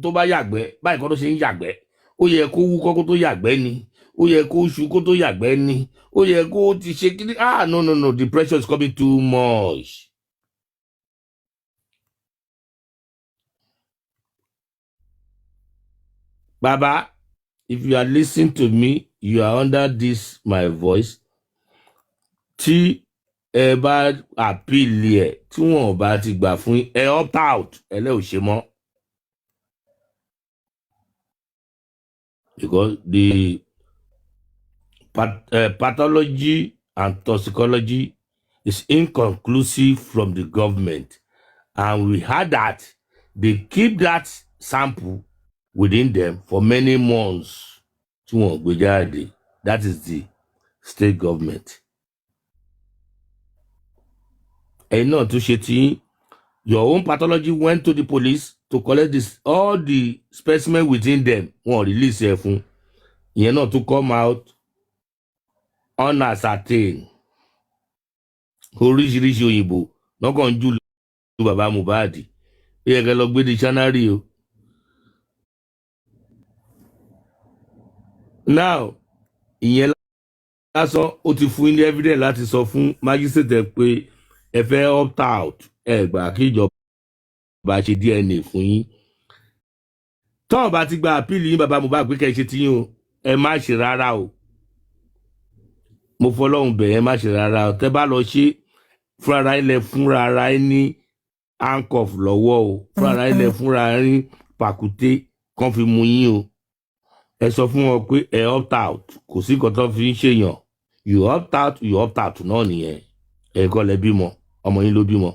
Tó bá yàgbẹ́ báyìí kọ́ náà ṣe ń yàgbẹ́. Ó yẹ kó wúkọ́ kó tó yàgbẹ́ ni. Ó yẹ kó ṣu kó tó yàgbẹ́ ni. Ó yẹ kó ti ṣe kí ni no the pressure is coming too much. Baba, if you are listening to me, you are under this my voice. Tí ẹ bá appeal ẹ tí wọn bá ti gbà fún ẹ opt out ẹ lẹ ò ṣe mọ́. Because the pathology and toxicology is inconclusive from the government, and we heard that they keep that sample within them for many months. That is the state government. And not to shit, your own pathology went to the police to collect all the specimen within them. Won't release it. You're not to come out unascertained. Oríṣiríṣi òyìnbó lọ́kàn jù lọ bàbá Mohbad. Ẹ kẹ́ lọ gbé dictionary o. Now, ìyẹn lásán ó ti fún ní evidence láti sọ fún magistrate pé ẹ fẹ́ opt out ẹ gbà kí ìjọba ṣe DNA fún yín. Tọ́ọ̀ bá ti gba appeal yín bàbá Mohbad pé kẹ́ ṣe ti yín o ẹ má ṣe rárá o. Mo fọlọ́run bẹ̀ ẹ má ṣe rárá o. Tẹ́ bá lọ ṣe fúnra ilẹ̀ fúnra ara ní handcuff lọ́wọ́ o. Fúnra ilẹ̀ fúnra rí pàkúté kan fi mú yín o. Ẹ sọ fún wọn pé ẹ opt out kò sí nǹkan tó fi ń ṣèyàn. You opt out náà nìyẹn. Ẹ kọ́ lẹ bímọ ọmọ yín ló bímọ.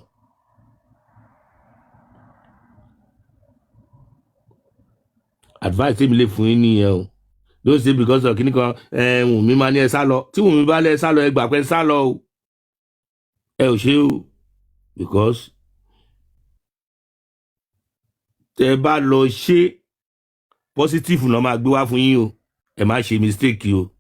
Advice tí mi lè fún yín nìyẹn o. Don't say because of kíníkan Wùnmí máa ní ẹ sá lọ. Tí Wùnmí bá lẹ ẹ sá lọ ẹ gbà pé ẹ sá lọ o. Ẹ ò ṣe o. Because tẹ bá lọ ṣe positive náà máa gbé wá fún yín o. Ẹ má ṣe mistake o.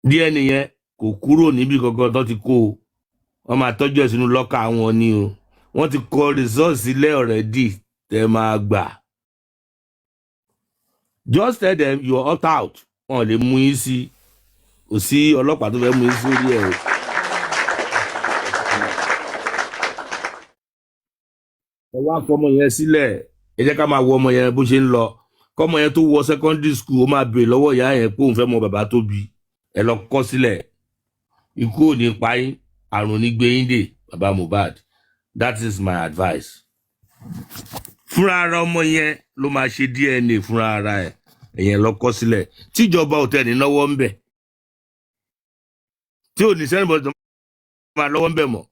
DNA yẹn kò kúrò níbi kankan tó ti kó o. Wọ́n máa tọ́jú ẹ̀ sínú lọ́kà wọn ni o. Wọ́n ti kọ results sílẹ̀ already tẹ máa gbà. Just tell them you opt out. Wọ́n lè mú yín sí. Kò sí ọlọ́pàá tó fẹ́ mú yín sí orí ẹ̀ o. Ẹ wá fọmọ yẹn sílẹ̀. Ẹ jẹ́ ká máa wo ọmọ yẹn bó ṣe ń lọ. Kọ́mọ yẹn tó wọ secondary school ó máa béèrè lọ́wọ́ ìyá yẹn pé òun fẹ́ mọ bàbá tó bí. Ẹ lọ kọ sílẹ̀. Ikú ò ní pa yín, àrùn ní gbé yín dè bàbá Mohbad. That is my advice. Fúnra ara ọmọ yẹn ló máa ṣe DNA fúnra ara ẹ̀. Ẹ̀yẹn lọ kọ sílẹ̀. Tíjọba ò tẹ̀ ní náwó ń bẹ̀. Tí ò ní sẹ́nìbọ̀dì máa lọ́wọ́ ń bẹ̀ mọ́.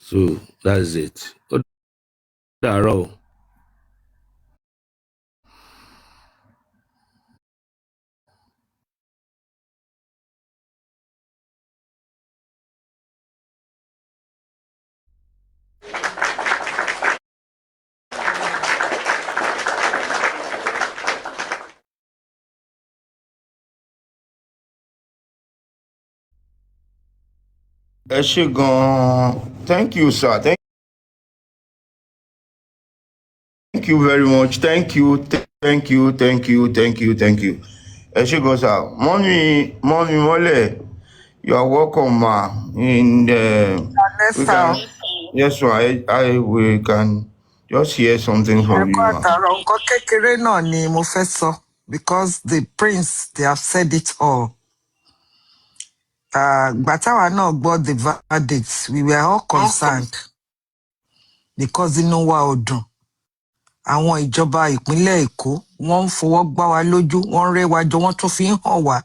So that's it. Ó dàárọ̀ o. ẹ ṣé gan-an, thank you sir, thank you very much, thank you. Ẹ ṣé gan sir, mọ́mí mọ́lẹ̀, you are welcome ma. In we can, yes ma, we can just hear something from you ma. Nǹkan kékeré náà ni mo fẹ́ sọ because the prince they have said it all. Ìgbà táwa náà gbọ́ the verdict, we were all concerned because inú wa ò dùn. Àwọn ìjọba ìpínlẹ̀ Èkó wọ́n ń fọwọ́ gbá wa lójú, wọ́n ń rẹ́ wa jọ, wọ́n tún fi ń hàn wá.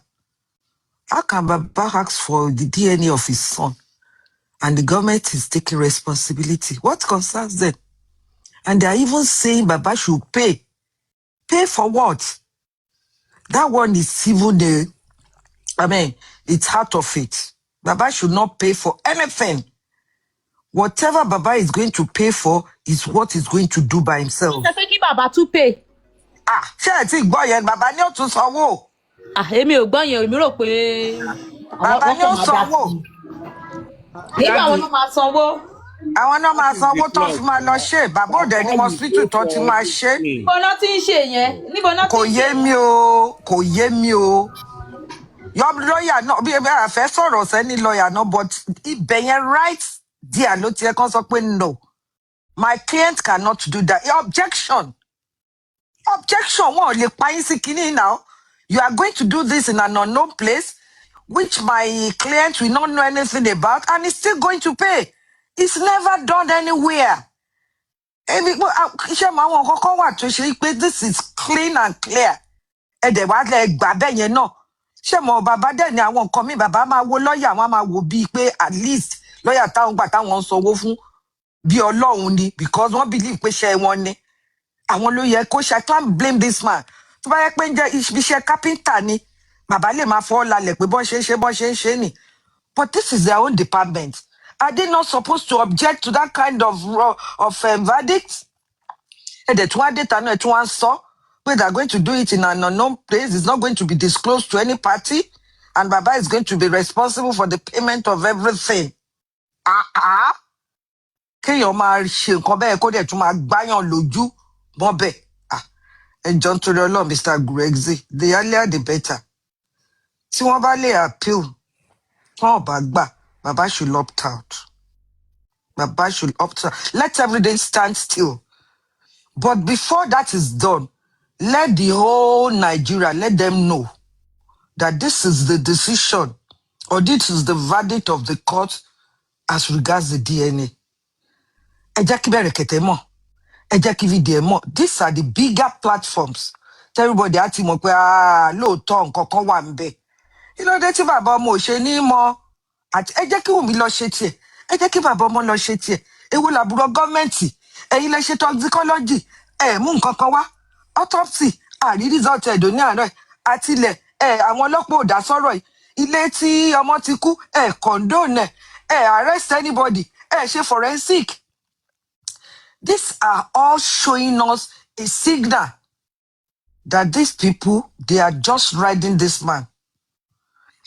How can Baba ask for the DNA of his son and the government is taking responsibility? What concerns them? And they are even saying Baba should pay. Pay for what? That one is even it's out of it. Baba should not pay for anything. Whatever Baba is going to pay for is what he's going to do by himself. Ṣé fẹ́ kí bàbá tún pay? Ṣé ẹ ti gbọ́ yẹn? Baba ni ó tún sanwó. Èmi ò gbọ́ yẹn, èmi rò pé Baba ni ó sanwó. Nígbà àwọn náà máa sanwó. Àwọn náà máa sanwó tó fi máa lọ ṣe. Bàbá òde ní hospital tó ti máa ṣe. Níbo náà ti ń ṣe yẹn? Níbo náà ti ń ṣe? Kò yé mi o. Your lawyer náà bí ebi àfẹ́ sọ̀rọ̀ sẹ́ni lawyer náà but ibẹ̀ yẹn right there ló ti ẹ̀ kàn sọ pé no. My client cannot do that. Objection, wọn ò lè pa yín sí kinní now. You are going to do this in an unknown place, which my client will not know anything about, and he's still going to pay. It's never done anywhere. Iṣẹ́ máa wọn kọ́kọ́ wà tó ṣe pé this is clean and clear. Ẹ̀dẹ̀ wá lẹ gbà bẹ́ẹ̀ yẹn náà. Ṣé mo bàbá dẹ̀ ni àwọn nǹkan mi bàbá máa wo lọ́ọ̀yà wọn máa wò bíi pé at least lọ́ọ̀yà táwọn gbà táwọn ń sanwó fún bí Ọlọ́run ni because wọ́n believe pé ṣẹ́ wọn ni. Àwọn ló yẹ kó ṣe I can't blame this man. Tó bá yẹ pé ń jẹ́ iṣẹ́ kápẹ́ńtà ni bàbá lè máa fọ́ lálẹ̀ pé bọ́n ṣe ń ṣe nì. But this is their own department. Are they not supposed to object to that kind of verdict? Ẹ̀dẹ̀ tí wọ́n á dé tànú ẹ̀ tí wọ́n á sọ pé they are going to do it in an unknown place. It's not going to be disclosed to any party. And Baba is going to be responsible for the payment of everything. Kéèyàn máa ṣe nǹkan bẹ́ẹ̀ kó dẹ̀ tún máa gbáyàn lójú mọ́ bẹ́ẹ̀. Ẹjọ́ nítorí Ọlọ́run Mr. Gurezy, the earlier the better. Tí wọ́n bá lè appeal, tí wọ́n ò bá gbà, Baba should opt out. Baba should opt out. Let everything stand still. But before that is done, let the whole Nigeria, let them know that this is the decision or this is the verdict of the court as regards the DNA. Ẹ jẹ́ kí Bẹ̀rẹ̀kẹ̀tẹ̀ mọ̀. Ẹ jẹ́ kí VDM mọ̀. These are the bigger platforms. Everybody á ti mọ̀ pé lóòótọ́ nǹkan kan wà ń bẹ̀. Kí ló dé tí bàbá ọmọ ò ṣe ní mọ̀? Àti ẹ jẹ́ kí Wùmí lọ ṣe tiẹ̀. Ẹ jẹ́ kí bàbá ọmọ lọ ṣe tiẹ̀. Èwo làbúrò gọ́ọ̀mẹ̀ntì? Ẹ̀yin lẹ ṣe toxicology. Mú nǹkan kan wá. Autopsy. Àrí result ẹ̀dọ̀ ní àárọ̀ ẹ̀. Àtilẹ̀ àwọn ọlọ́pàá ò dá sọ́rọ̀ yìí. Ilé tí ọmọ ti kú. Condone ẹ̀. Arrest anybody. Ṣe forensic. These are all showing us a signal that these people, they are just riding this man.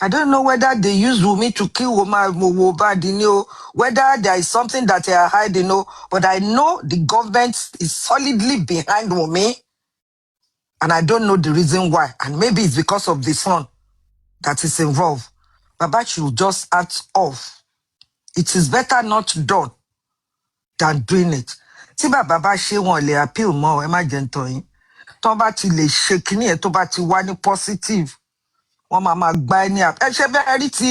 I don't know whether they use Wumi to kill Mohbad, whether there is something that they are hiding, but I know the government is solidly behind Wumi, and I don't know the reason why. And maybe it's because of the son that is involved. Baba should just act off. It is better not done than doing it. Tí bàbá bá ṣe wọn lè appeal mọ́ ẹ má jẹ́ ń tàn yín. Tó bá ti lè ṣe kíní ẹ̀ tó bá ti wá ní positive wọ́n máa gbá ẹ ní ẹ ṣe bẹ́ẹ̀ rí ti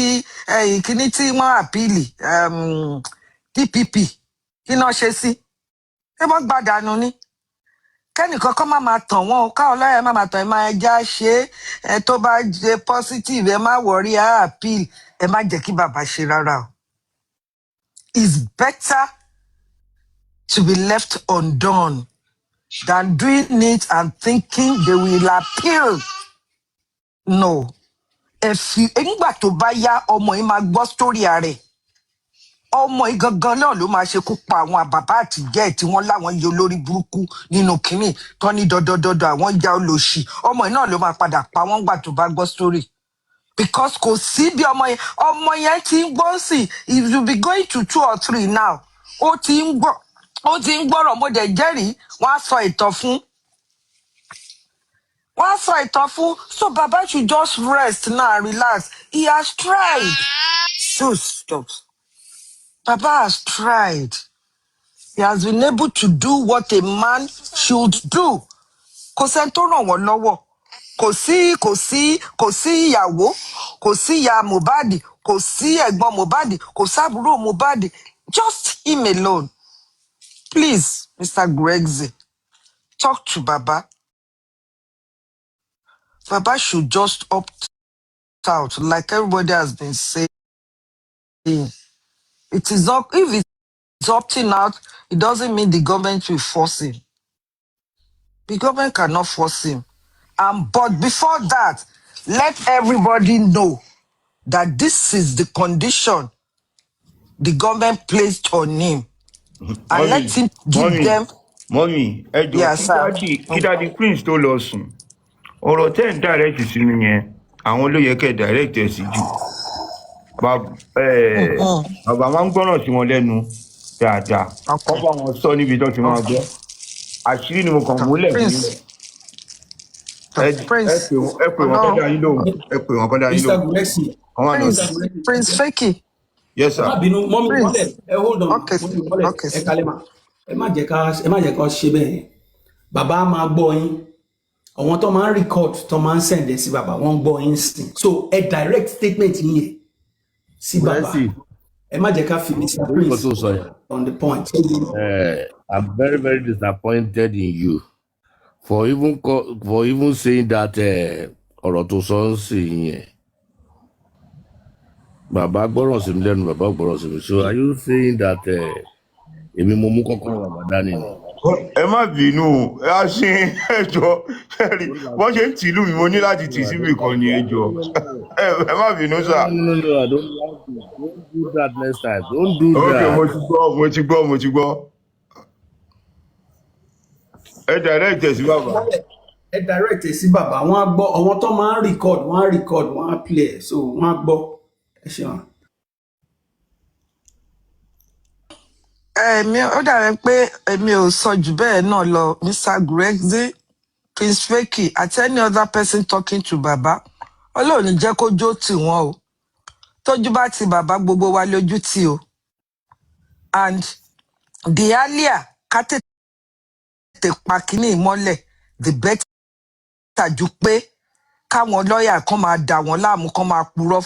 kíní tí wọ́n àpíìlì DPP kí náà ṣe sí ṣé wọ́n gbàdánù ní kẹ́nìkan kan máa tàn wọ́n o káwọn lọ́yà máa tàn ẹ máa ẹja ṣe é tó bá jẹ positive ẹ má wọrí ẹ appeal ẹ má jẹ́ kí bàbá ṣe rárá o. It's better to be left undone than doing it and thinking they will appeal. No. Nígbà tó bá yá ọmọ yìí máa gbọ́ sórí ààrẹ. Ọmọ yìí gangan náà ló máa ṣekú pa àwọn bàbá àtìjẹ́ tí wọ́n láwọn yọ lórí burúkú nínú kínní tó ní dọdọdọdọ àwọn ìjà olóṣì. Ọmọ yìí náà ló máa padà pa wọ́n gbà tó bá gbọ́ sórí. Because kò sí bí ọmọ yẹn ti ń gbọ́ sí, if you be going to 2 or 3 now, ó ti ń gbọ́rọ̀ mo dẹ̀ jẹ́rìí wọ́n á sọ ìtàn fún. So Baba should just rest now and relax. He has tried. So stop. Baba has tried. He has been able to do what a man should do. Kò sẹ́ni tó ràn wọ́n lọ́wọ́. Kò sí ìyàwó, kò sí ìyá Mohbad, kò sí ẹ̀gbọ́n Mohbad, kò sábúrò Mohbad. Just him alone. Please, Mr. Gurezy, talk to Baba. Baba should just opt out, like everybody has been saying. It is not, if it's opting out, it doesn't mean the government will force him. The government cannot force him. But before that, let everybody know that this is the condition the government placed on him. And let him give them. Mommy, Yes, sir. kí Daddy Prince tó lọ sùn. Ọ̀rọ̀ tẹ́ ń direct sínú yẹn, àwọn ló yẹ kẹ́ direct ẹ̀ sí jù. Bàbá máa ń gbọ́ràn sí wọn lẹ́nu dáadáa. Kọ́ bá wọn sọ níbi tó ti máa gbọ́. Àṣírí ni mo kàn múlẹ̀ fún yín. Ẹ pè wọ́n kọ́ dá yín lóhùn. Mr. Gurezy. Prince Feki. Yes, sir. Mommy, hold on. Okay. Ẹ kalẹ̀ mà. Ẹ má jẹ́ ká ṣe bẹ́ẹ̀. Bàbá máa gbọ́ yín. Àwọn tó máa ń record tó máa ń send sí bàbá wọ́n gbọ́ yín sí. So ẹ direct statement yín sí bàbá. Ẹ má jẹ́ ká fi Mr. Prince on the point. I'm very, very disappointed in you for even saying that ọ̀rọ̀ tó sọ ń sìn yẹn. Bàbá gbọ́rọ̀ sí mi lẹ́nu, bàbá gbọ́rọ̀ sí mi. So are you saying that èmi mo mú kọ́kọ́rọ́ bàbá dání ni? Ẹ má bínú, a ṣe ẹjọ́ ṣẹ́rí wọ́n ṣe ń tìlú mi mo ní láti tì síbì kan ní ẹjọ́. Ẹ má bínú sà. No, I don't like it. Don't do that next time. Don't do that. Okay, mo ti gbọ́. Ẹ direct ẹ̀ sí bàbá. Ẹ direct sí bàbá, wọ́n á gbọ́. Àwọn tó máa ń record, wọ́n á play, so wọ́n á gbọ́. Ẹ ṣe wọn. Ó dàbí pé èmi ò sọ jù bẹ́ẹ̀ náà lọ, Mr. Gurezy, Prince Feki, àti any other person talking to Baba. Ọlọ́run ní jẹ́ kó jó tì wọ́n o. Tójú bá ti bàbá gbogbo wa lójú tì o. And the earlier ká tètè pa kínní ìmọ́lẹ̀, the better ju pé káwọn lọ́ọ̀yà kan máa dà wọ́n láàmú kan máa purọ́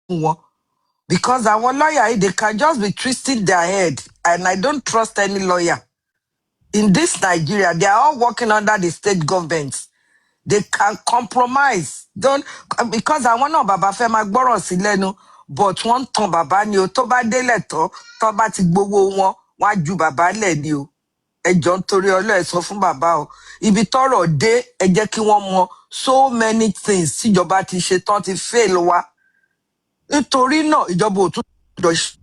fún wọn. Because àwọn lawyer, they can just be twisting their head. And I don't trust any lawyer. In this Nigeria, they are all working under the state government. They can compromise. Because àwọn náà bàbá fẹ́ máa gbọ́rọ̀ sí lẹ́nu, but wọ́n tan bàbá ni o. Tó bá délẹ̀ tán, tó bá ti gbowó wọn, wọ́n á ju bàbá lẹ̀ ni o. Ẹ jọ̀ọ́ nítorí Ọlọ́run ẹ sọ fún bàbá o. Ibi tọ́rọ̀ dé, ẹ jẹ́ kí wọ́n mọ so many things tíjọba ti ṣe tán ti fail wa. Nítorí náà ìjọba ò tún dọ̀.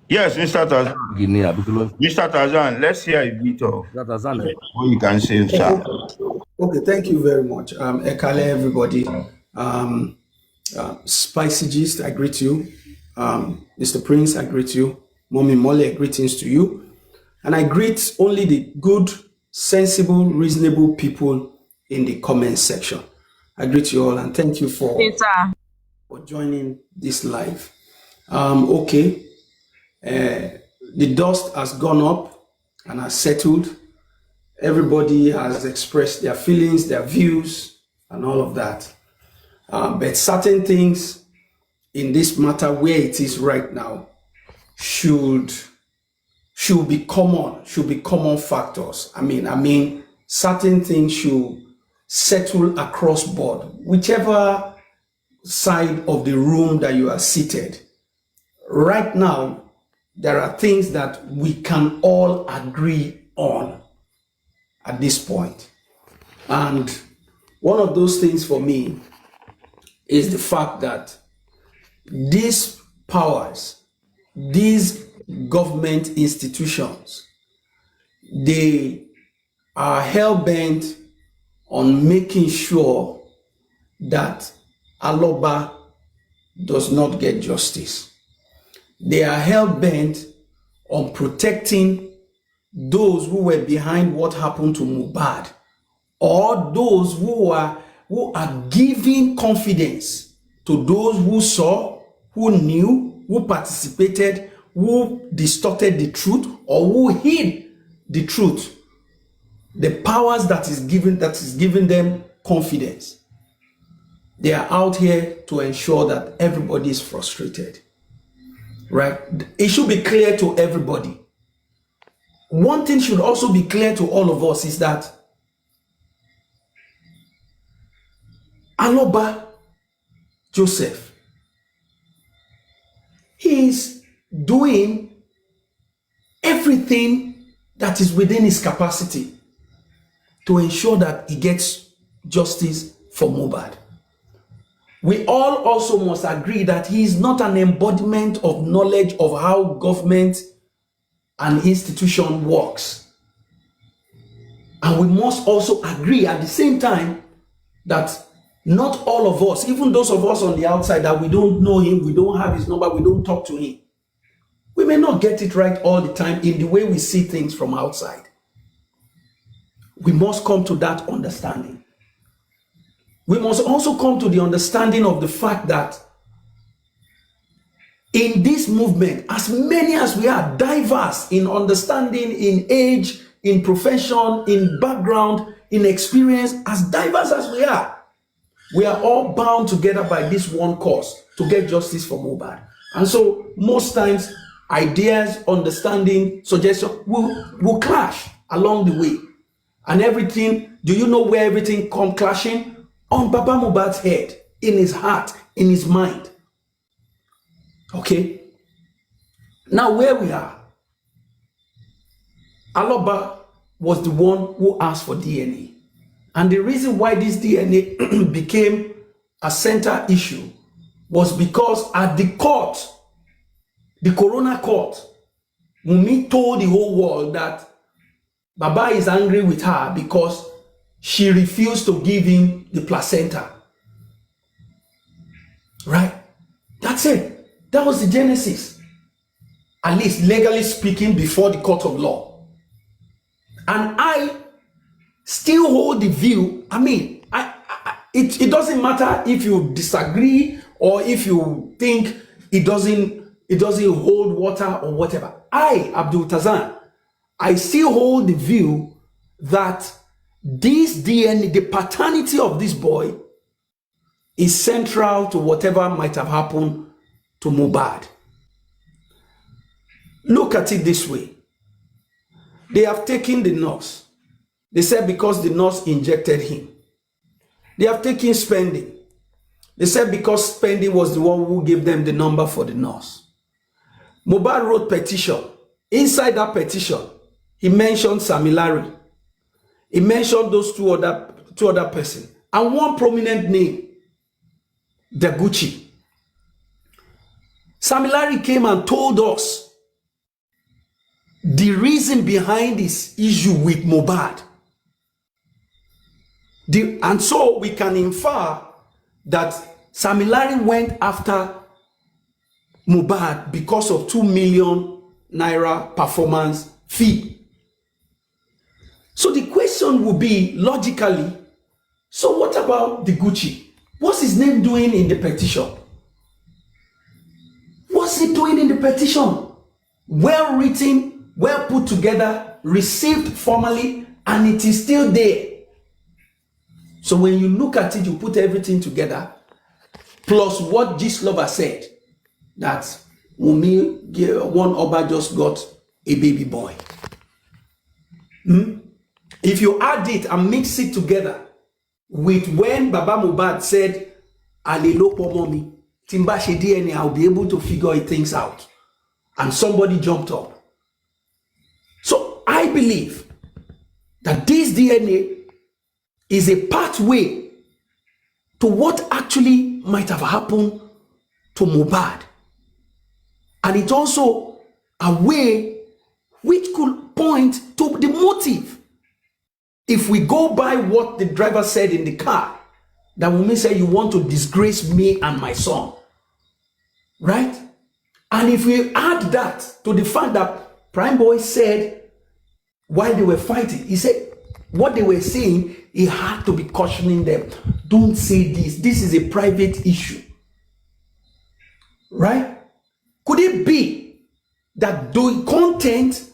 Yes, Mr. Tarzan, let's hear a bit of what you can say, sir. Okay, thank you very much. Ekale, everybody. Spicy Gist, I greet you. Mr. Prince, I greet you. Mommy Mole, greetings to you. And I greet only the good, sensible, reasonable people in the comment section. I greet you all and thank you for joining this live. Okay, The dust has gone up and has settled. Everybody has expressed their feelings, their views, and all of that. But certain things in this matter where it is right now should be common factors. I mean, certain things should settle across board, whichever side of the room that you are seated. Right now, there are things that we can all agree on at this point. And one of those things for me is the fact that these powers, these government institutions, they are hell-bent on making sure that Aloba does not get justice. They are hell-bent on protecting those who were behind what happened to Mohbad, or those who are giving confidence to those who saw, who knew, who participated, who distorted the truth, or who hid the truth. The powers that is giving them confidence. They are out here to ensure that everybody is frustrated. Right? It should be clear to everybody. One thing should also be clear to all of us is that Aloba Joseph is doing everything that is within his capacity to ensure that he gets justice for Mohbad. We all also must agree that he is not an embodiment of knowledge of how government and institution works. And we must also agree at the same time that not all of us, even those of us on the outside that we don't know him, we don't have his number, we don't talk to him, we may not get it right all the time in the way we see things from outside. We must come to that understanding. We must also come to the understanding of the fact that in this movement, as many as we are diverse in understanding, in age, in profession, in background, in experience, as diverse as we are all bound together by this one cause to get justice for Mohbad. And so most times, ideas, understanding, suggestion will clash along the way. And everything, do you know where everything come clashing? On Baba Mohbad's head, in his heart, in his mind. Okay? Now where we are, Aloba was the one who asked for DNA. And the reason why this DNA became a center issue was because at the court, the coroner court, Wunmi told the whole world that Baba is angry with her because she refused to give him the placenta. Right? That's it. That was the genesis. At least legally speaking, before the court of law. And I still hold the view, it doesn't matter if you disagree or if you think it doesn't hold water or whatever. I, Abdul Tazan, I still hold the view that this DNA, the paternity of this boy, is central to whatever might have happened to Mohbad. Look at it this way. They have taken the nurse. They said because the nurse injected him. They have taken Spending. They said because Spending was the one who gave them the number for the nurse. Mohbad wrote petition. Inside that petition, he mentioned Samilari. He mentioned those two other persons. And one prominent name, Deguchi. Samilari came and told us the reason behind this issue with Mohbad. And so we can infer that Samilari went after Mohbad because of 2 million naira performance fee. So the question would be, logically, so what about the Gucci? What's his name doing in the petition? What's he doing in the petition? well written, well put together, received formally, and it is still there. So when you look at it, you put everything together, plus what Gistlover said, that Wunmi, one Oba just got a baby boy. If you add it and mix it together with when Baba Mohbad said, Alelopo mommy, Timba she DNA, I'll be able to figure things out. And somebody jumped up. So I believe that this DNA is a pathway to what actually might have happened to Mohbad. And it's also a way which could point to the motive. If we go by what the driver said in the car, that woman said, you want to disgrace me and my son. Right? And if we add that to the fact that Prime Boy said, while they were fighting, he said, what they were saying, he had to be cautioning them. Don't say this. This is a private issue. Right? Could it be that the content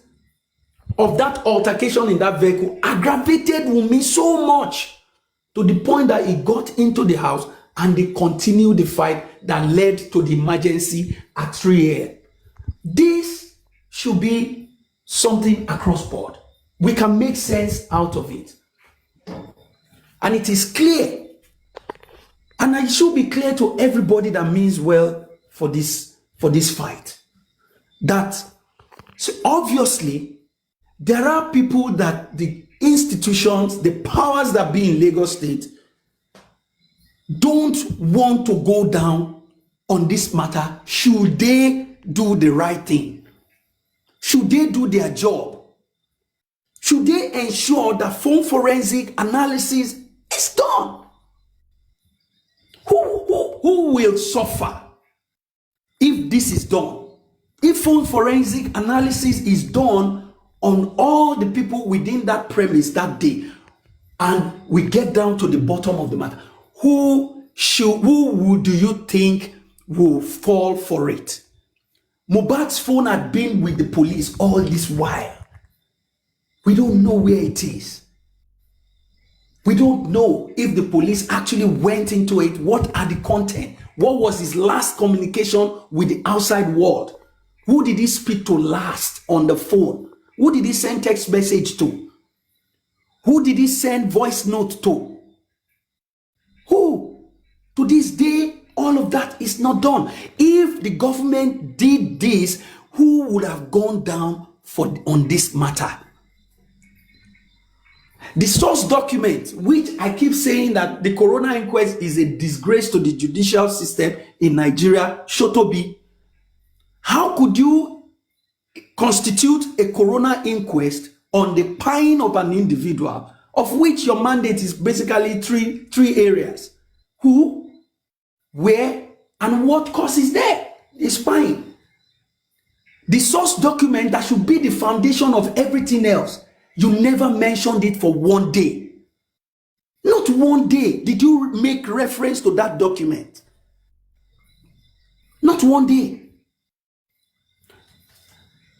of that altercation in that vehicle aggravated Wunmi so much to the point that he got into the house and they continued the fight that led to the emergency at 3 a.m. This should be something across board. We can make sense out of it. And it is clear. And it should be clear to everybody that means well for this fight. That so obviously there are people that the institutions, the powers that be in Lagos State don't want to go down on this matter. Should they do the right thing? Should they do their job? Should they ensure that phone forensic analysis is done? Who will suffer if this is done? If phone forensic analysis is done on all the people within that premise that day, and we get down to the bottom of the matter, who do you think will fall for it? Mohbad's phone had been with the police all this while. We don't know where it is. We don't know if the police actually went into it. What are the content? What was his last communication with the outside world? Who did he speak to last on the phone? Who did he send text message to? Who did he send voice note to? Who? To this day, all of that is not done. If the government did this, who would have gone down on this matter? The source document, which I keep saying that the coroner inquest is a disgrace to the judicial system in Nigeria, Shotobi. How could you constitute a coroner inquest on the pine of an individual, of which your mandate is basically three areas? Who, where, and what cause is there? The spine. The source document that should be the foundation of everything else. You never mentioned it for one day. Not one day did you make reference to that document. Not one day.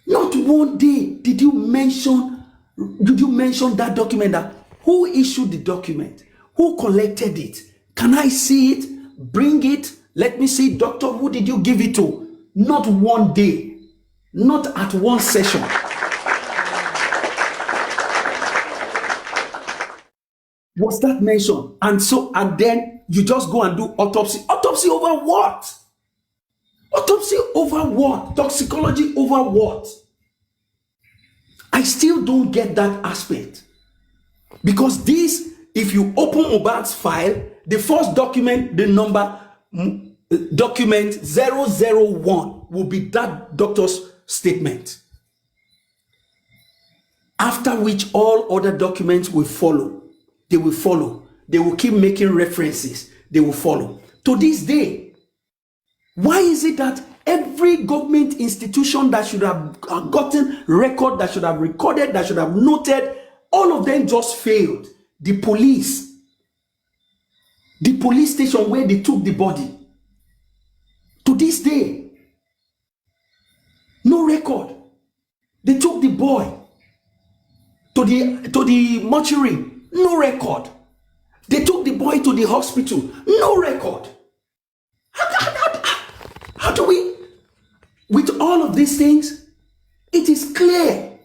Not one day did you mention that document. That who issued the document? Who collected it? Can I see it? Bring it. Let me see. Doctor, who did you give it to? Not one day. Not at one session. Was that mentioned? And then you just go and do autopsy. Autopsy over what? Autopsy over what? Toxicology over what? I still don't get that aspect. Because this, if you open Mohbad's file, the first document, the number, document 001 will be that doctor's statement. After which all other documents will follow. They will follow. They will keep making references. They will follow. To this day, why is it that every government institution that should have gotten record, that should have recorded, that should have noted, all of them just failed? The police station where they took the body. To this day, no record. took the boy to the mortuary, no record. They took the boy to the hospital, no record. How do we, with all of these things, it is clear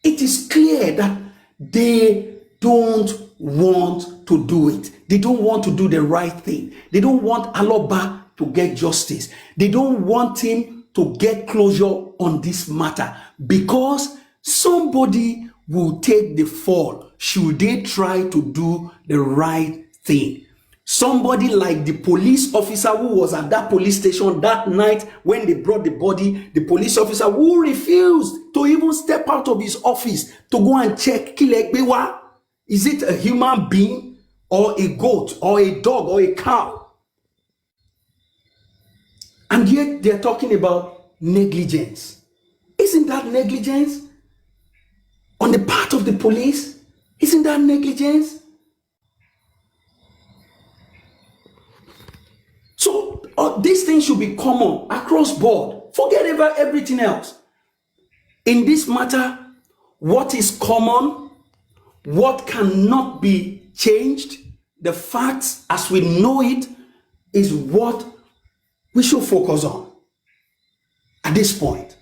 that they don't want to do it. They don't want to do the right thing. They don't want Aloba to get justice. They don't want him to get closure on this matter because somebody will take the fall should they try to do the right thing. Somebody like the police officer who was at that police station that night when they brought the body, the police officer who refused to even step out of his office to go and check Kilekbewa. Is it a human being or a goat or a dog or a cow? And yet they're talking about negligence. Isn't that negligence? On the part of the police? Isn't that negligence? So these things should be common across board. Forget about everything else. In this matter, what is common, what cannot be changed, the facts as we know it is what we should focus on at this point.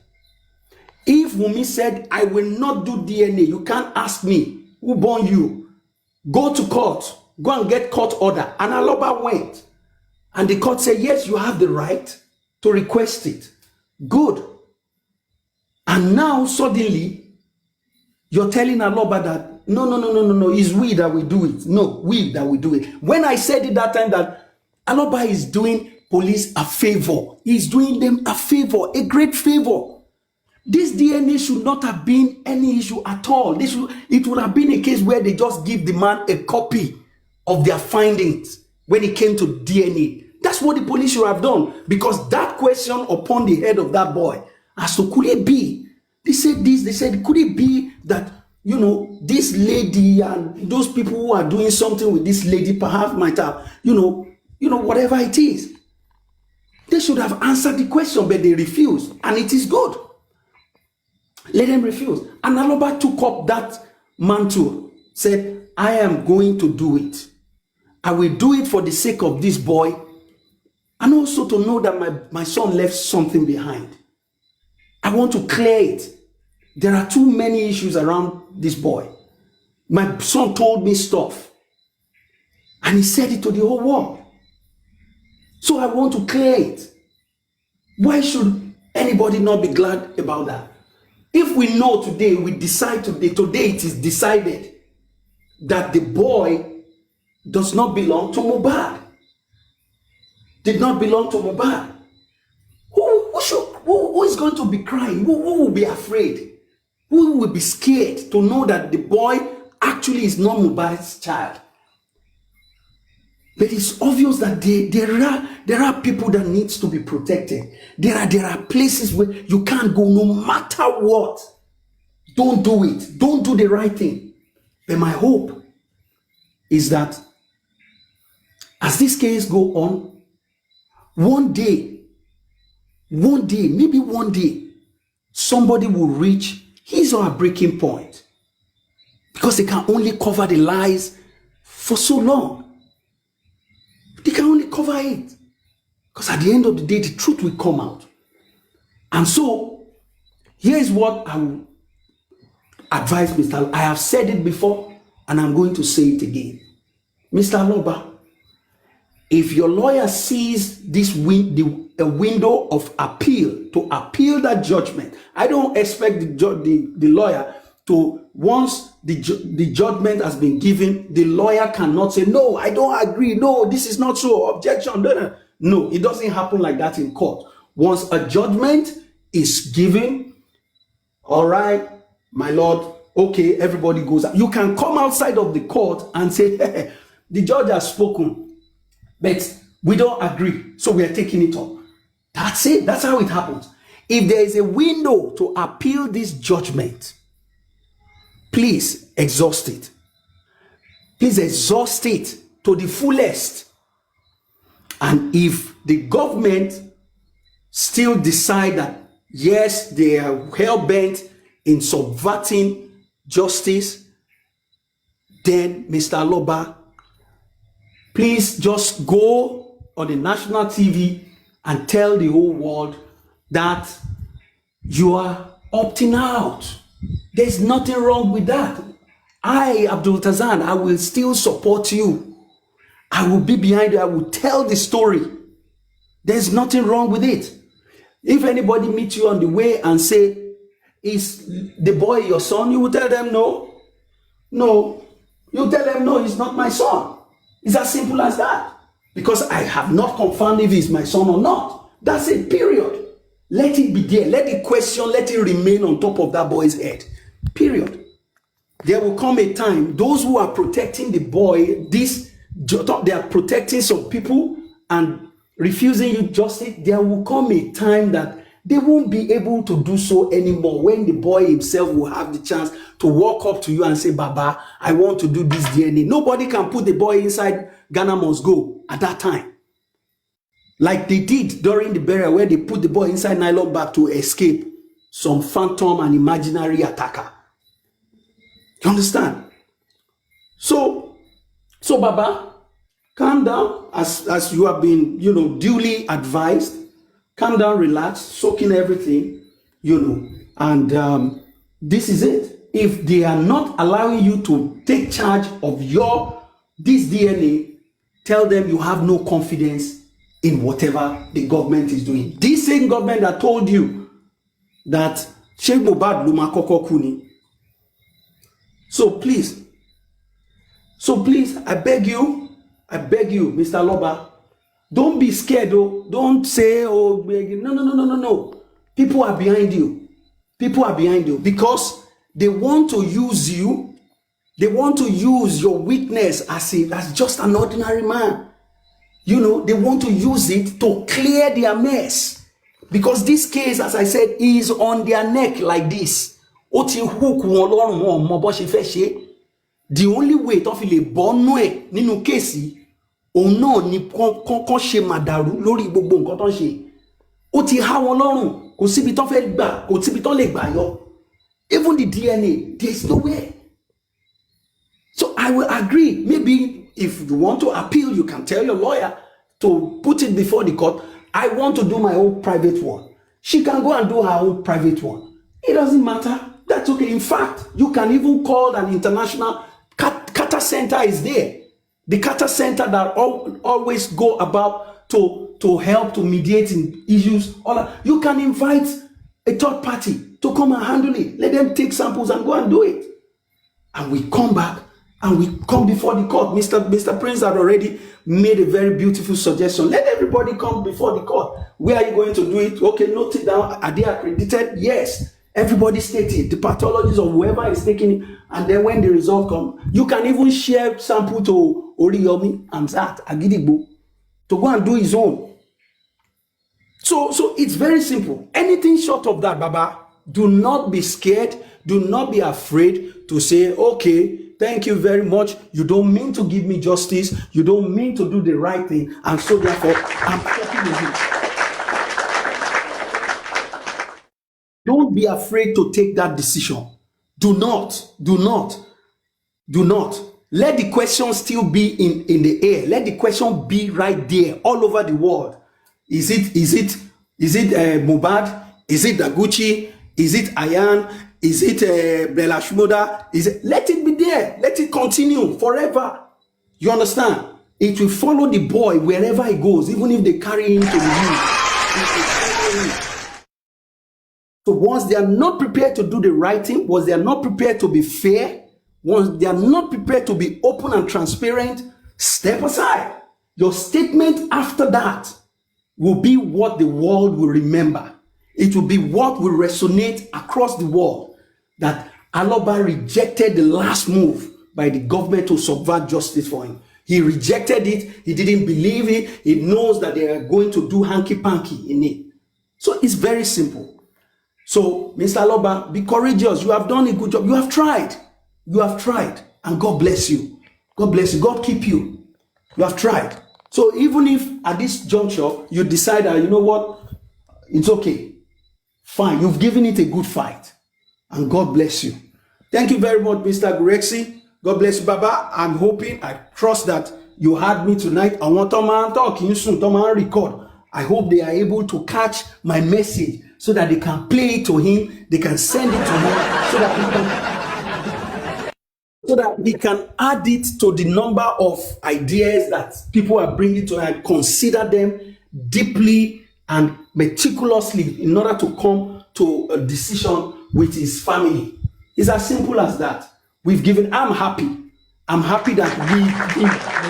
If Wunmi said, I will not do DNA, you can't ask me who born you. Go to court, go and get court order. And Aloba went. And the court said, yes, you have the right to request it. Good. And now suddenly, you're telling Aloba that, no, it's we that will do it. No, we that will do it. When I said it that time that Aloba is doing police a favor, he's doing them a favor, a great favor. This DNA should not have been any issue at all. It would have been a case where they just give the man a copy of their findings when it came to DNA. That's what the police should have done, because that question upon the head of that boy as to could it be? They said this, they said, could it be that, this lady and those people who are doing something with this lady perhaps might have, whatever it is. They should have answered the question, but they refused, and it is good. Let them refuse. And Aloba took up that mantle, said, I am going to do it. I will do it for the sake of this boy, and also to know that my son left something behind. I want to clear it. There are too many issues around this boy. My son told me stuff, and he said it to the whole world. So I want to clear it. Why should anybody not be glad about that? If we know today, we decide today it is decided that the boy does not belong to Mohbad. Did not belong to Mohbad. Who is going to be crying? Who will be afraid? Who will be scared to know that the boy actually is not Mohbad's child? But it's obvious that there are people that needs to be protected. There are places where you can't go no matter what. Don't do it. Don't do the right thing. But my hope is that as this case go on, one day, maybe one day, somebody will reach his or her breaking point, because they can only cover the lies for so long. They can only cover it, because at the end of the day, the truth will come out. And so, here's what I will advise Mr. I have said it before, and I'm going to say it again. Mr. Aloba, if your lawyer sees this a window of appeal to appeal that judgment, I don't expect the lawyer to, once the judgment has been given, the lawyer cannot say, no, I don't agree. No, this is not so. Objection. No, it doesn't happen like that in court. Once a judgment is given, all right, my lord, okay, everybody goes out. You can come outside of the court and say, hey, the judge has spoken, but we don't agree, so we are taking it up. That's it. That's how it happens. If there is a window to appeal this judgment, please exhaust it. Please exhaust it to the fullest. And if the government still decide that, yes, they are hell-bent in subverting justice, then Mr. Aloba, please just go on the national TV and tell the whole world that you are opting out. There's nothing wrong with that. I, Abdul Tazan, I will still support you. I will be behind you. I will tell the story. There's nothing wrong with it. If anybody meets you on the way and say, is the boy your son? You will tell them no. No. You tell them no, he's not my son. It's as simple as that. Because I have not confirmed if he's my son or not. That's it, period. Let it be there. Let the question, let it remain on top of that boy's head. Period. There will come a time, those who are protecting the boy, they are protecting some people and refusing you justice. There will come a time that they won't be able to do so anymore, when the boy himself will have the chance to walk up to you and say, Baba, I want to do this DNA. Nobody can put the boy inside Ghana Must Go at that time. Like they did during the burial, where they put the boy inside nylon bag to escape some phantom and imaginary attacker. You understand? So Baba, calm down, as you have been, duly advised. Calm down, relax, soak in everything, and this is it. If they are not allowing you to take charge of this DNA, tell them you have no confidence in whatever the government is doing. This same government that told you that Sheikh Mohbad Luma Koko Kuni. So please, I beg you, Mr. Loba, don't be scared, though. Don't say, oh, no. People are behind you. People are behind you because they want to use you. They want to use your weakness as just an ordinary man. They want to use it to clear their mess. Because this case, as I said, is on their neck like this. The only way to feel a bonne nínú kéèsì òun náà ni kọ́kọ́ ṣe màdàrú lórí gbogbo nǹkan tó ń ṣe. Ó ti há wọn lọ́rùn, kò síbi tó fẹ́ gbà, kò síbi tó lè gbà yọ. Even the DNA, there's nowhere. So I will agree. Maybe if you want to appeal, you can tell your lawyer to put it before the court. I want to do my own private one. She can go and do her own private one. It doesn't matter. That's okay. In fact, you can even call an international Qatar Center is there. The Qatar Center that always go about to help to mediate in issues. You can invite a third party to come and handle it. Let them take samples and go and do it. And we come back and we come before the court. Mr. Prince had already made a very beautiful suggestion. Let everybody come before the court. Where are you going to do it? Okay, note it down. Are they accredited? Yes. Everybody state it. The pathologist or whoever is taking it. And then when the result comes, you can even share sample to Oriyomi, Amzat, Agidigbo to go and do his own. So it's very simple. Anything short of that, Baba, do not be scared. Do not be afraid to say, okay, thank you very much. You don't mean to give me justice. You don't mean to do the right thing. And so therefore, I'm happy with you. Don't be afraid to take that decision. Do not. Let the question still be in the air. Let the question be right there, all over the world. Is it Mohbad? Is it Daguchi? Is it Ayan? Is it Bella Shmoda? Let it be there. Let it continue forever. You understand? It will follow the boy wherever he goes, even if they carry him to the youth. So once they are not prepared to do the right thing, once they are not prepared to be fair, once they are not prepared to be open and transparent, step aside. Your statement after that will be what the world will remember. It will be what will resonate across the world, that Aloba rejected the last move by the government to subvert justice for him. He rejected it. He didn't believe it. He knows that they are going to do hanky-panky in it. So it's very simple. So, Mr. Aloba, be courageous. You have done a good job. You have tried. And God bless you. God bless you. God keep you. You have tried. So even if at this juncture you decide that, you know what, it's okay, fine, you've given it a good fight. and God bless you. Thank you very much, Mr. Gurezy. God bless you, Baba. I'm hoping, I trust that you heard me tonight. I want to man talking soon, to man record. I hope they are able to catch my message so that they can play it to him, they can send it to him, so that he can add it to the number of ideas that people are bringing to him and consider them deeply and meticulously in order to come to a decision with his family. It's as simple as that. We've given, I'm happy that we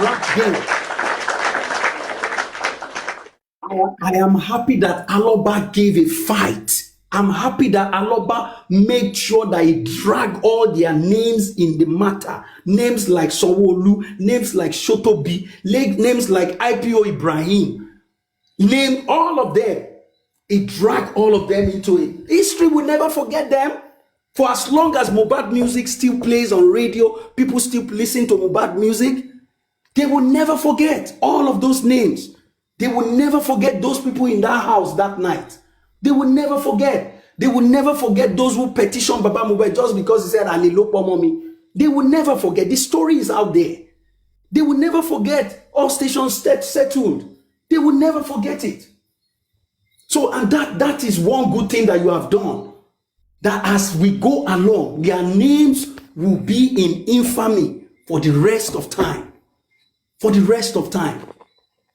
wrapped him. I am happy that Aloba gave a fight. I'm happy that Aloba made sure that he dragged all their names in the matter. Names like Sowolu, names like Shotobi, names like IPO Ibrahim. Name all of them. He dragged all of them into it. History will never forget them. For as long as Mohbad music still plays on radio, people still listen to Mohbad music, they will never forget all of those names. They will never forget those people in that house that night. They will never forget. They will never forget those who petitioned Baba Mohbad just because he said, Alilopo mommy. They will never forget. The story is out there. They will never forget all stations settled. They will never forget it. So, and that is one good thing that you have done. That as we go along, their names will be in infamy for the rest of time. For the rest of time.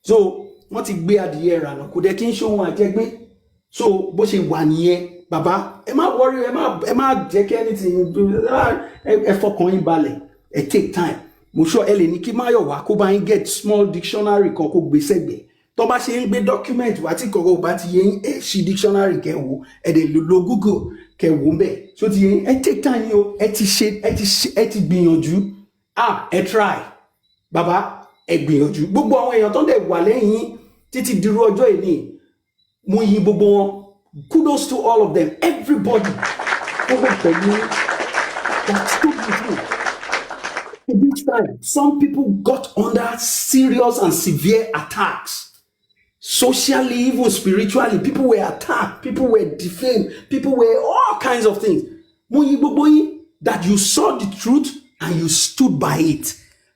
So, wọ́n ti gbé adìyẹ rà náà kò dẹ̀ kí n ṣe ohun àjẹgbé. So bó ṣe wà nìyẹn bàbá ẹ má worry ẹ má jẹ́ kí anything ẹ fọkàn yín balẹ̀ ẹ take time. Mo sọ ẹ lè ní kí Máyọ̀wá kó bá yín get small dictionary kan kó gbé sẹ́gbẹ̀ẹ́. Tó bá ṣe ń gbé document wá tí kọ̀ọ̀kan ò bá ti yé yín ẹ ṣí dictionary kẹ́ wò ẹ dẹ̀ lo Google kẹ́ wò ń bẹ̀. So ti yé yín ẹ take time yín o ẹ ti gbìyànjú ẹ try bàbá ẹ gbìyànjú gbogbo àwọn èèyàn tó dẹ̀ wà lẹ́yìn títí dirú ọjọ́ ìní mo yí gbogbo wọn kudos to all of them everybody gbogbo pẹ̀lú that stood with me at this time. Some people got under serious and severe attacks socially, even spiritually. People were attacked, people were defamed, people were all kinds of things. Mo yí gbogbo yín that you saw the truth and you stood by it.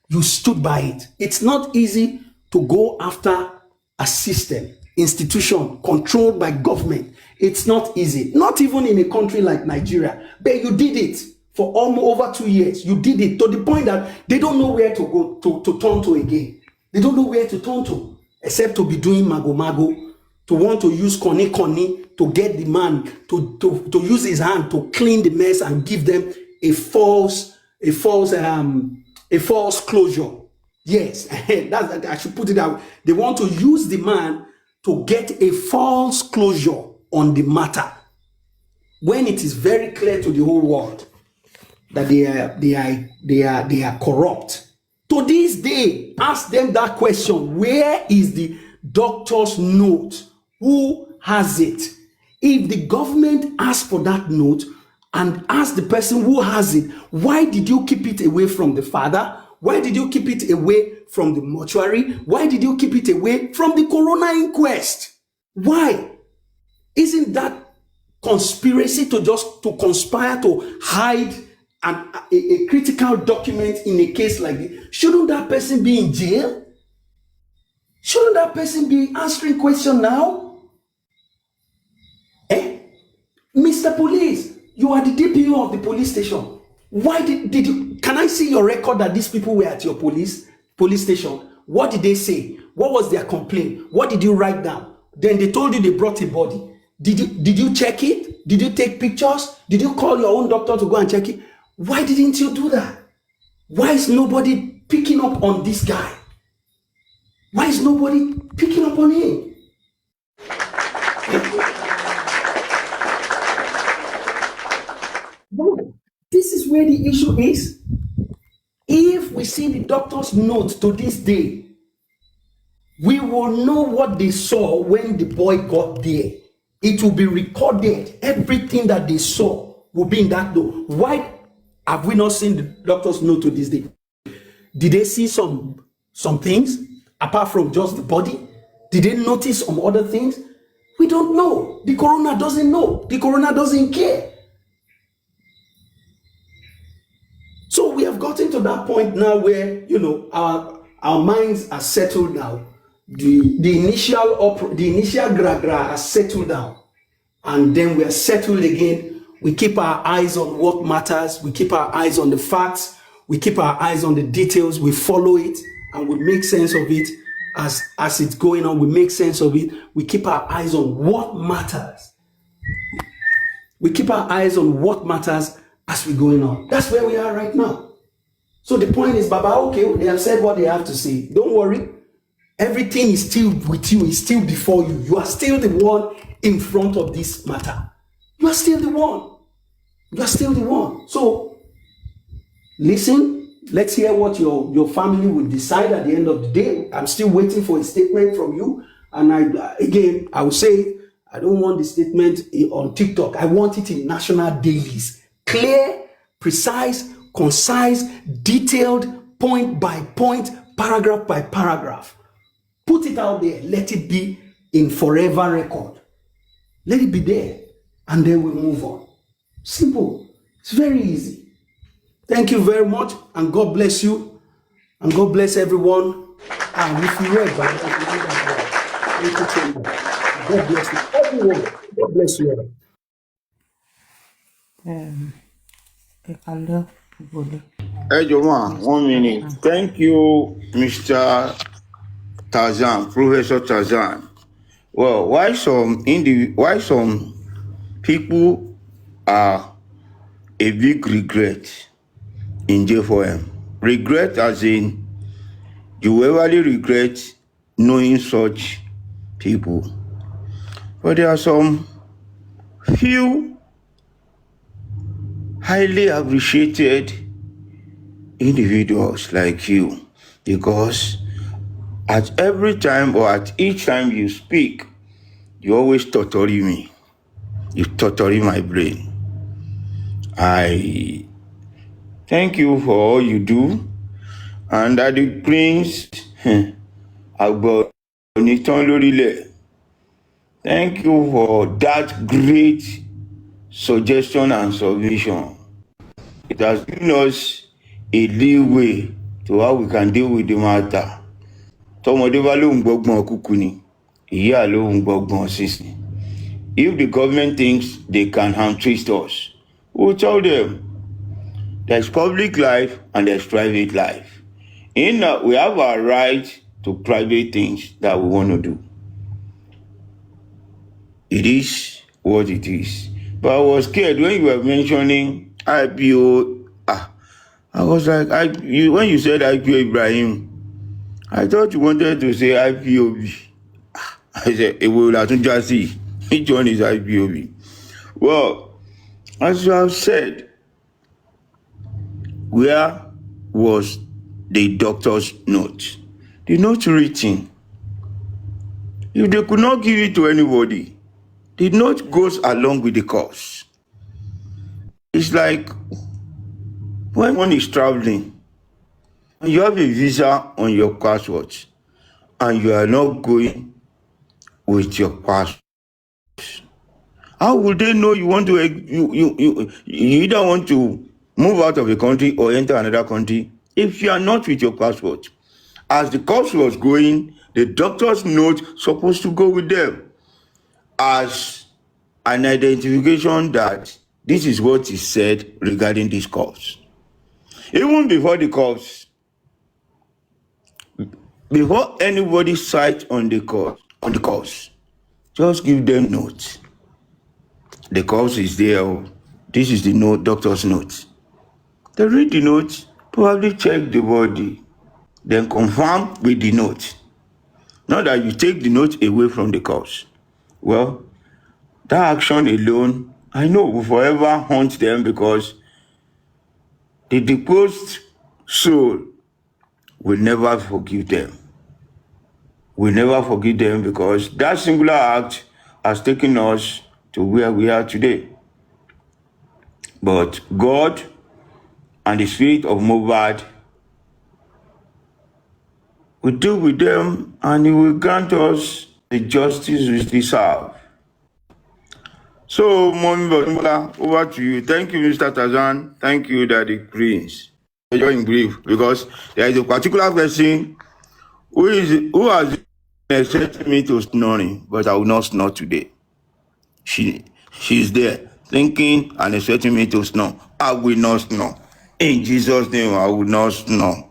You stood by it. It's not easy to go after a system, institution controlled by government. It's not easy. Not even in a country like Nigeria. But you did it for almost over 2 years. You did it to the point that they don't know where to go to turn to again. They don't know where to turn to except to be doing mago, to want to use koni to get the man to use his hand to clean the mess and give them a false closure. Yes, that's, I should put it out. They want to use the man to get a false closure on the matter when it is very clear to the whole world that they are corrupt. To this day, ask them that question: where is the doctor's note? Who has it? If the government asks for that note and ask the person who has it, why did you keep it away from the father? Why did you keep it away from the mortuary? Why did you keep it away from the coroner inquest? Why? Isn't that conspiracy to conspire to hide a critical document in a case like this? Shouldn't that person be in jail? Shouldn't that person be answering questions now? Mr. Police, you are the DPO of the police station. Why did you, can I see your record that these people were at your police station? What did they say? What was their complaint? What did you write down? Then they told you they brought a body. Did you check it? Did you take pictures? Did you call your own doctor to go and check it? Why didn't you do that? Why is nobody picking up on this guy? Why is nobody picking up on him? This is where the issue is. If we see the doctor's note to this day, we will know what they saw when the boy got there. It will be recorded. Everything that they saw will be in that note. Why have we not seen the doctor's note to this day? Did they see some things apart from just the body? Did they notice some other things? We don't know. The coroner doesn't know. The coroner doesn't care. gotten to that point now where, you know, our minds are settled now. The initial gra has settled down, and then we are settled again. We keep our eyes on what matters. We keep our eyes on the facts. We keep our eyes on the details. We follow it and we make sense of it as it's going on. We make sense of it. We keep our eyes on what matters. We keep our eyes on what matters as we're going on. That's where we are right now. So the point is, Baba, okay, they have said what they have to say. Don't worry. Everything is still with you. It's still before you. You are still the one in front of this matter. You are still the one. You are still the one. So listen, let's hear what your family will decide at the end of the day. I'm still waiting for a statement from you. And I will say, I don't want the statement on TikTok. I want it in national dailies. Clear, precise, concise, detailed, point by point, paragraph by paragraph. Put it out there. Let it be in forever record. Let it be there. And then we move on. Simple. It's very easy. Thank you very much. And God bless you. And God bless everyone. And if you read, thank you so much. God bless you. Everyone. God bless you all. Hey, Joma, 1 minute. Thank you, Mr. Tarzan, Professor Tarzan. Well, why some people are a big regret in J4M? Regret as in you really regret knowing such people. But there are some few highly appreciated individuals like you, because at every time or at each time you speak, you always torture me. You torture my brain. I thank you for all you do. And that the Prince, thank you for that great suggestion and submission. It has given us a leeway to how we can deal with the matter. Tọmọdé bá lóhùn gbọ́gbọ́n kúkú ni, ìyá lóhùn gbọ́gbọ́n sísìn. If the government thinks they can harm twist us, we'll tell them there's public life and there's private life. We have our right to private things that we want to do. It is what it is. But I was scared when you were mentioning IPO. I was like, when you said IPO Ibrahim, I thought you wanted to say IPOB. I said, which one is IPOB? Well, as you have said, where was the doctor's note? The note written. If they could not give it to anybody, the note goes along with the course. It's like when one is traveling, and you have a visa on your passport, and you are not going with your passport. How would they know you want to, you either want to move out of a country or enter another country if you are not with your passport? As the course was going, the doctor's note supposed to go with them as an identification that this is what is said regarding this course. Even before the course, before anybody sight on the course, just give them notes. The course is there. This is the note, doctor's note. They read the note, probably check the body, then confirm with the note. Not that you take the note away from the course. Well, that action alone, I know will forever haunt them, because the deposed soul will never forgive them. Will never forgive them, because that singular act has taken us to where we are today. But God and the spirit of Mobad will deal with them, and He will grant us the justice we deserve. So, Mommy Bola, over to you. Thank you, Mr. Tarzan. Thank you, Daddy Prince. you're in grief because there is a particular person who has expected me to snoring, but I will not snore today. She's there thinking and expecting me to snore. I will not snore. In Jesus' name, I will not snore.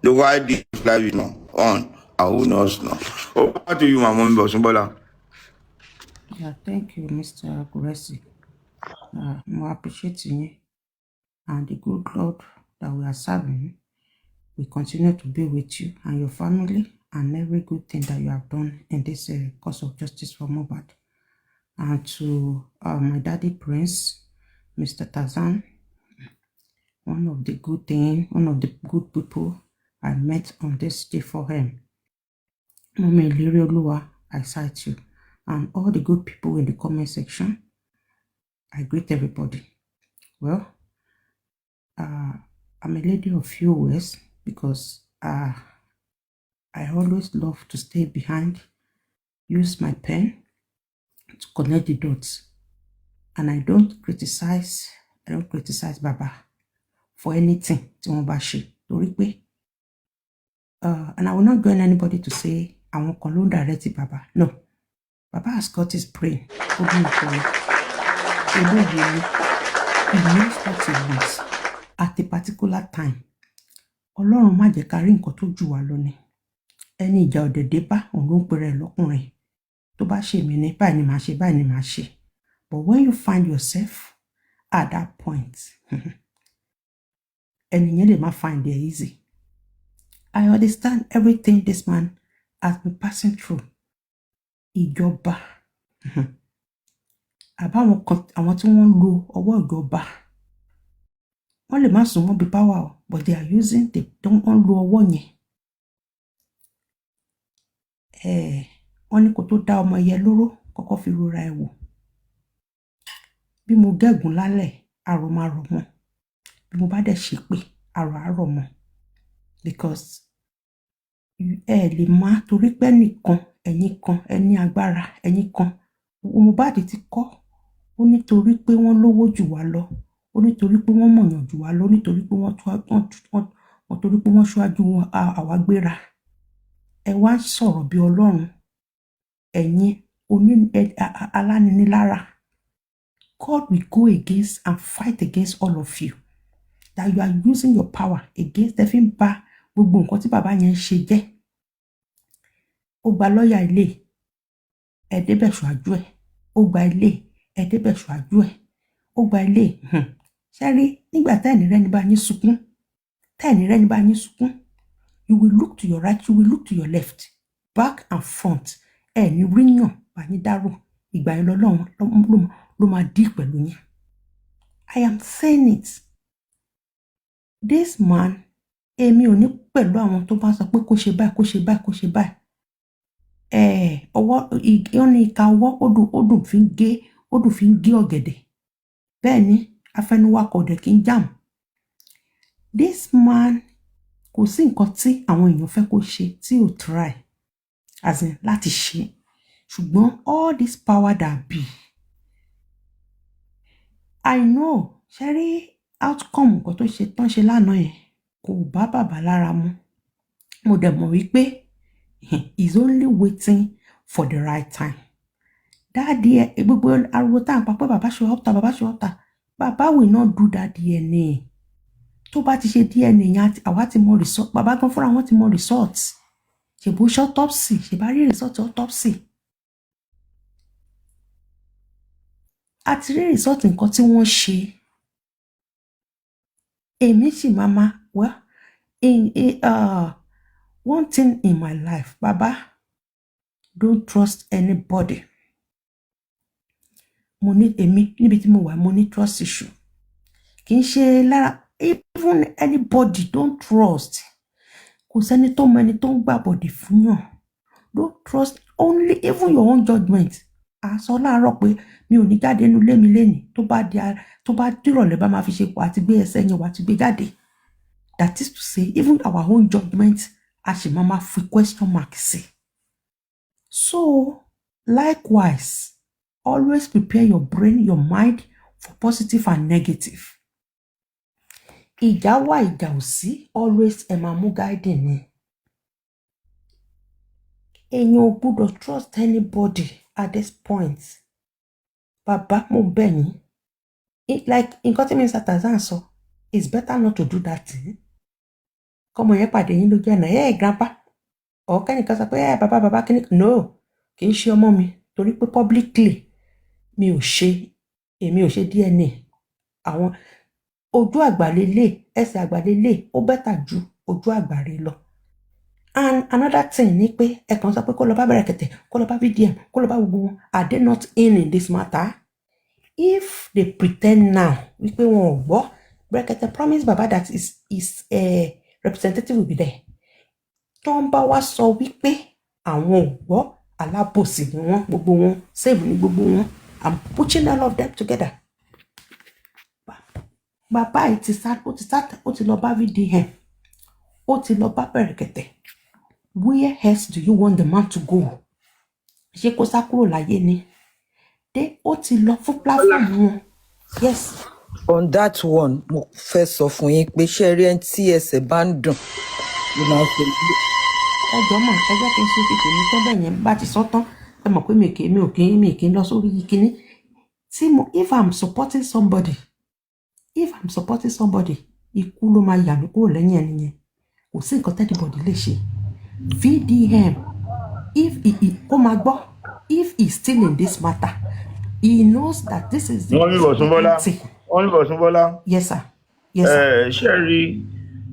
The why this life is not on, I will not snore. Over to you, my mom, Bosumbola. Yeah, thank you, Mr. Gurezy. More appreciate you. And the good Lord that we are serving will continue to be with you and your family and every good thing that you have done in this cause of justice for Mohbad. And to my daddy Prince, Mr. Tazan, one of the good people I met on this day for him. Mommy Lirioluwa, I cite you. And all the good people in the comment section, I greet everybody. Well, I'm a lady of few words because I always love to stay behind, use my pen to connect the dots. And I don't criticize Baba for anything tí wọ́n bá ṣe torí pé and I will not join anybody to say àwọn kan ló ń direct Baba. No, Baba has got his brain. He knows what he wants at a particular time. Ọlọ́run má jẹ́ ká rí nǹkan tó jù wá lọ ni. Ẹni ìjà ọ̀dẹ̀dẹ̀ bá òun ló ń pèrè lọ́kùnrin. Tó bá ṣe mí ní báyìí ni màá ṣe, báyìí ni màá ṣe. But when you find yourself at that point, ẹnìyẹn lè má find it easy. I understand everything this man has been passing through. Ìjọba. Àbáwọn àwọn tí wọ́n ń lo ọwọ́ ìjọba. Wọ́n lè má sùn wọ́n bí power, but they are using the don't lo ọwọ́ yẹn. Wọ́n ní kó tó dá ọmọ ẹyẹ lóró kọ́kọ́ fi rora ẹ̀ wò. Bí mo gẹ́gùn lálẹ́, àrò máa rọ̀ mọ́. Bí mo bá dẹ̀ ṣépè, àrò á rọ̀ mọ́. Because lè má torí pé nìkan, ẹ̀yin kan, ẹni agbára, ẹ̀yin kan. Mohbad ti kọ́, ó nítorí pé wọ́n lówó jù wá lọ, ó nítorí pé wọ́n mọ̀yàn jù wá lọ, nítorí pé wọ́n torí pé wọ́n ṣáájú àwa gbéra. Ẹ wá sọ̀rọ̀ bí Ọlọ́run, ẹ̀yin aláninilára. God will go against and fight against all of you. That you are using your power against the fin ba gbogbo nǹkan tí bàbá yẹn ṣe jẹ́. Ó gba lọ́yà ilé, ẹ débẹ̀ ṣáájú ẹ̀. Ó gba ilé, ẹ débẹ̀ ṣáájú ẹ̀. Ó gba ilé. Ṣé rí nígbà tẹ́ẹ̀nì rẹ́ni bá yín sunkún, you will look to your right, you will look to your left, back and front. Ẹni ríyàn bá yín dárò, ìgbà yẹn lọ́lọ́run ló máa dí pẹ̀lú yín. I am saying it. This man, èmi ò ní pẹ̀lú àwọn tó bá sọ pé kó ṣe báyìí, kó ṣe báyìí, kó ṣe báyìí. Ọwọ́ ní ìka ọwọ́ ó dùn fi ń gé ọ̀gẹ̀dẹ̀. Bẹ́ẹ̀ ni afẹnuwakọ̀ ọ̀dẹ̀ kì í jàm. This man kò sí nǹkan tí àwọn èèyàn fẹ́ kó ṣe tí ò try as in láti ṣe. Ṣùgbọ́n all this power that be, I know ṣe rí outcome nǹkan tó ṣe tán ṣe lánàá yẹn kò bá bàbá lára mu. Mo dẹ̀ mọ̀ wípé he's only waiting for the right time. That DNA, gbogbo ariwo tá à ń pa pé bàbá ṣe ọ́ta, bàbá will not do that DNA. Tó bá ti ṣe DNA yẹn àwa ti mọ result, bàbá gan fúnra wọn ti mọ result. Ṣèbó ṣe autopsy, ṣèbá rí result autopsy. A ti rí result nǹkan tí wọ́n ṣe. Èmi sì máa well, one thing in my life, Baba, don't trust anybody. Mo ní èmi níbi tí mo wà, mo ní trust issue. Kì í ṣe lára, even anybody don't trust. Kò sẹ́ni tó mọ ẹni tó ń gbà bọ̀dì fún yàn. Don't trust only even your own judgment. Àsọ láàárọ̀ pé mi ò ní jáde nínú ilé mi lénìí tó bá dìrọ̀lẹ́ bá máa fi ṣe pọ̀ àti gbé ẹsẹ̀ yẹn wá ti gbé jáde. That is to say, even our own judgment, a ṣì máa fi question mark sí. So, likewise, always prepare your brain, your mind for positive and negative. ìjà wà ìjà ò sí always ẹ máa mú guiding ni. Èèyàn ò gbúdọ̀ trust anybody at this point. Bàbá mo bẹ̀ yín. Like nǹkan tí Mr. Tazan sọ, it's better not to do that thing. Kọ́mọ yẹn pàdé yín lójú ọ̀nà, hey grandpa, ọ̀kẹ́nìkan sọ pé hey bàbá kíní. No, kì í ṣe ọmọ mi torí pé publicly èmi ò ṣe DNA. Àwọn ojú àgbàlélẹ̀ ẹsẹ̀ àgbàlélẹ̀ ó bẹ́tà ju ojú àgbàre lọ. And another thing ni pé ẹ kàn sọ pé kó lọ bá Bẹ̀rẹ̀kẹ̀tẹ̀, kó lọ bá VDM, kó lọ bá gbogbo wọn. Are they not in this matter? If they pretend now wípé wọn ò gbọ́, Bẹ̀rẹ̀kẹ̀tẹ̀ promise baba that his representative will be there. Tó ń bá wá sọ wípé àwọn ò gbọ́, alábòsí ni wọ́n, gbogbo wọn, save ni gbogbo wọn. I'm putting all of them together. Bàbá yìí ó ti lọ bá VDM, ó ti lọ bá Bẹ̀rẹ̀kẹ̀tẹ̀. Where else do you want the man to go? Ṣé kó sá kúrò láyé ni? Dé ó ti lọ fún platform wọn. Yes. On that one, mo fẹ́ sọ fún yín pé ṣé rí ẹni tí ẹsẹ̀ bá ń dùn ló máa ń ṣe. Ẹ jọ̀ọ́ mà, ẹ jẹ́ kí n ṣe tètè mi tán bẹ́ẹ̀ yẹn bá ti sọ tán. Ẹ mọ̀ pé mi kì í lọ sórí kíní. If I'm supporting somebody, ikú ló máa yà mí kúrò lẹ́yìn ẹni yẹn. Kò sí nǹkan tẹ́nibọ̀dì lè ṣe. VDM, kó máa gbọ́, if he's still in this matter, he knows that this is the wọ́n ní Bọ̀súnbọ́lá. Yes sir. Yes sir. Ṣé rí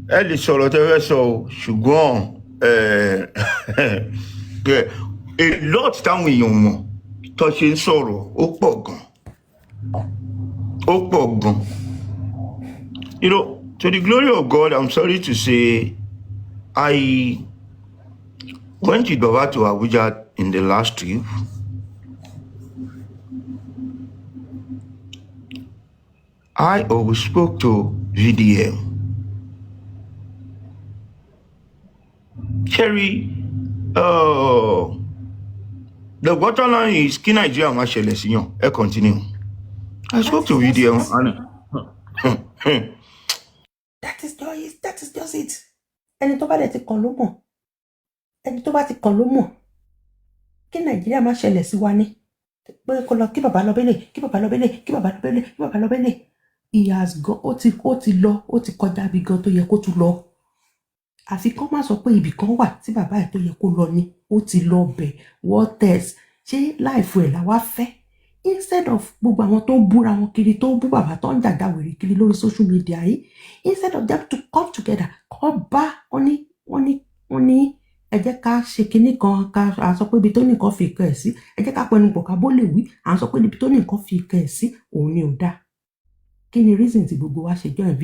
ẹ lè sọ̀rọ̀ tẹ́ fẹ́ sọ o, ṣùgbọ́n a lot táwọn èèyàn mọ̀ tó ṣe ń sọ̀rọ̀ ó pọ̀ gan. You know, to the glory of God, I'm sorry to say, I went with Baba to Abuja in the last trip. I always spoke to VDM. Cherry, the waterline is kí Nigeria máa ṣẹlẹ̀ sí yàn. Ẹ continue. I spoke to VDM and That is just it. Ẹni tó bá dẹ̀ ti kàn ló mọ̀. Ẹni tó bá ti kàn ló mọ̀. Kí Nàìjíríà máa ṣẹlẹ̀ sí wa ní. Pé kó lọ kí bàbá lọ bẹ́lẹ̀. He has gone, ó ti kọjá ibi gan tó yẹ kó tún lọ. Àfi kán má sọ pé ibì kan wà tí bàbá ẹ̀ tó yẹ kó lọ ni. Ó ti lọ bẹ̀. What else? Ṣé láìfù ẹ̀ la wá fẹ́? Instead of gbogbo àwọn tó ń búra wọn kiri, tó ń bú bàbá tó ń jàjà wèrè kiri lórí social media yìí, instead of them to come together, kọ́ bá wọ́n ní ẹ jẹ́ ká ṣe kinní kan, ká sọ pé ibi tó ní nǹkan fi ìkan ẹ̀ sí, ẹ jẹ́ ká pẹnu pọ̀ ká bó lè wí, à ń sọ pé ibi tó ní nǹkan fi ìkan ẹ̀ sí òun ni ò dáa. Kí ni reason tí gbogbo wa ṣe join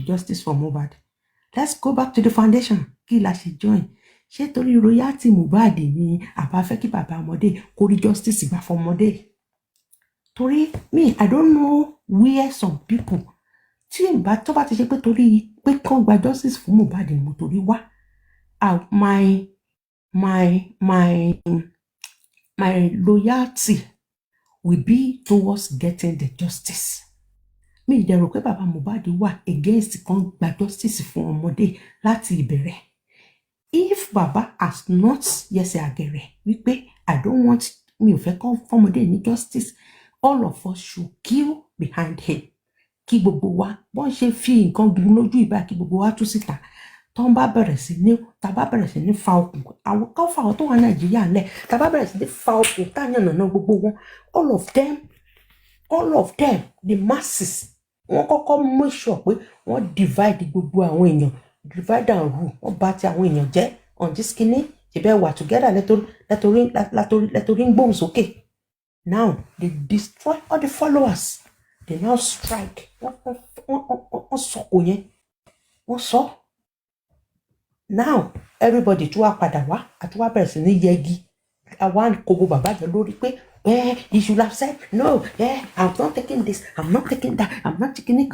Justice for Mohbad? Let's go back to the foundation. Kí la ṣe join? Ṣé torí royalty Mohbad ni àbá fẹ́ kí bàbá ọmọdé kó rí justice gbà fọmọdé? Torí I don't know where some people tí ìgbà tó bá ti ṣe pé torí pé kán gba justice fún Mohbad ni mo torí wá. My loyalty will be towards getting the justice. Mi ìdẹ̀rù pé bàbá Mohbad wà against kan gba justice fún ọmọdé láti ìbẹ̀rẹ̀. If bàbá has not yẹsẹ̀ àgẹ̀rẹ̀ wípé mi ò fẹ́ kán fọmọdé ní justice, all of us should kill behind him. Kí gbogbo wa bọ́n ṣe fi nǹkan gun lójú ìbá kí gbogbo wa tú síta. Tó ń bá bẹ̀rẹ̀ sí ní fa okùn, àwọn kan fa àwọn tó wà Nàìjíríà ńlẹ̀, tá bá bẹ̀rẹ̀ sí ní fa okùn táyànnà gbogbo wọn, all of them, the masses, wọ́n kọ́kọ́ make sure pé wọ́n divide gbogbo àwọn èèyàn, divide and rule, wọ́n bá ti àwọn èèyàn jẹ́ on this skinny, ìbẹ̀ wà together lẹ́torí ń gbóhùn sókè. Now they destroy all the followers. They now strike. Wọ́n sọ̀kò yẹn. Wọ́n sọ. Now everybody tún wá padà wá àti wá bẹ̀rẹ̀ sí ní yẹgi. Àwa kò bo bàbá jẹ lórí pé you should have said no, I'm not taking this, I'm not taking that, I'm not taking it.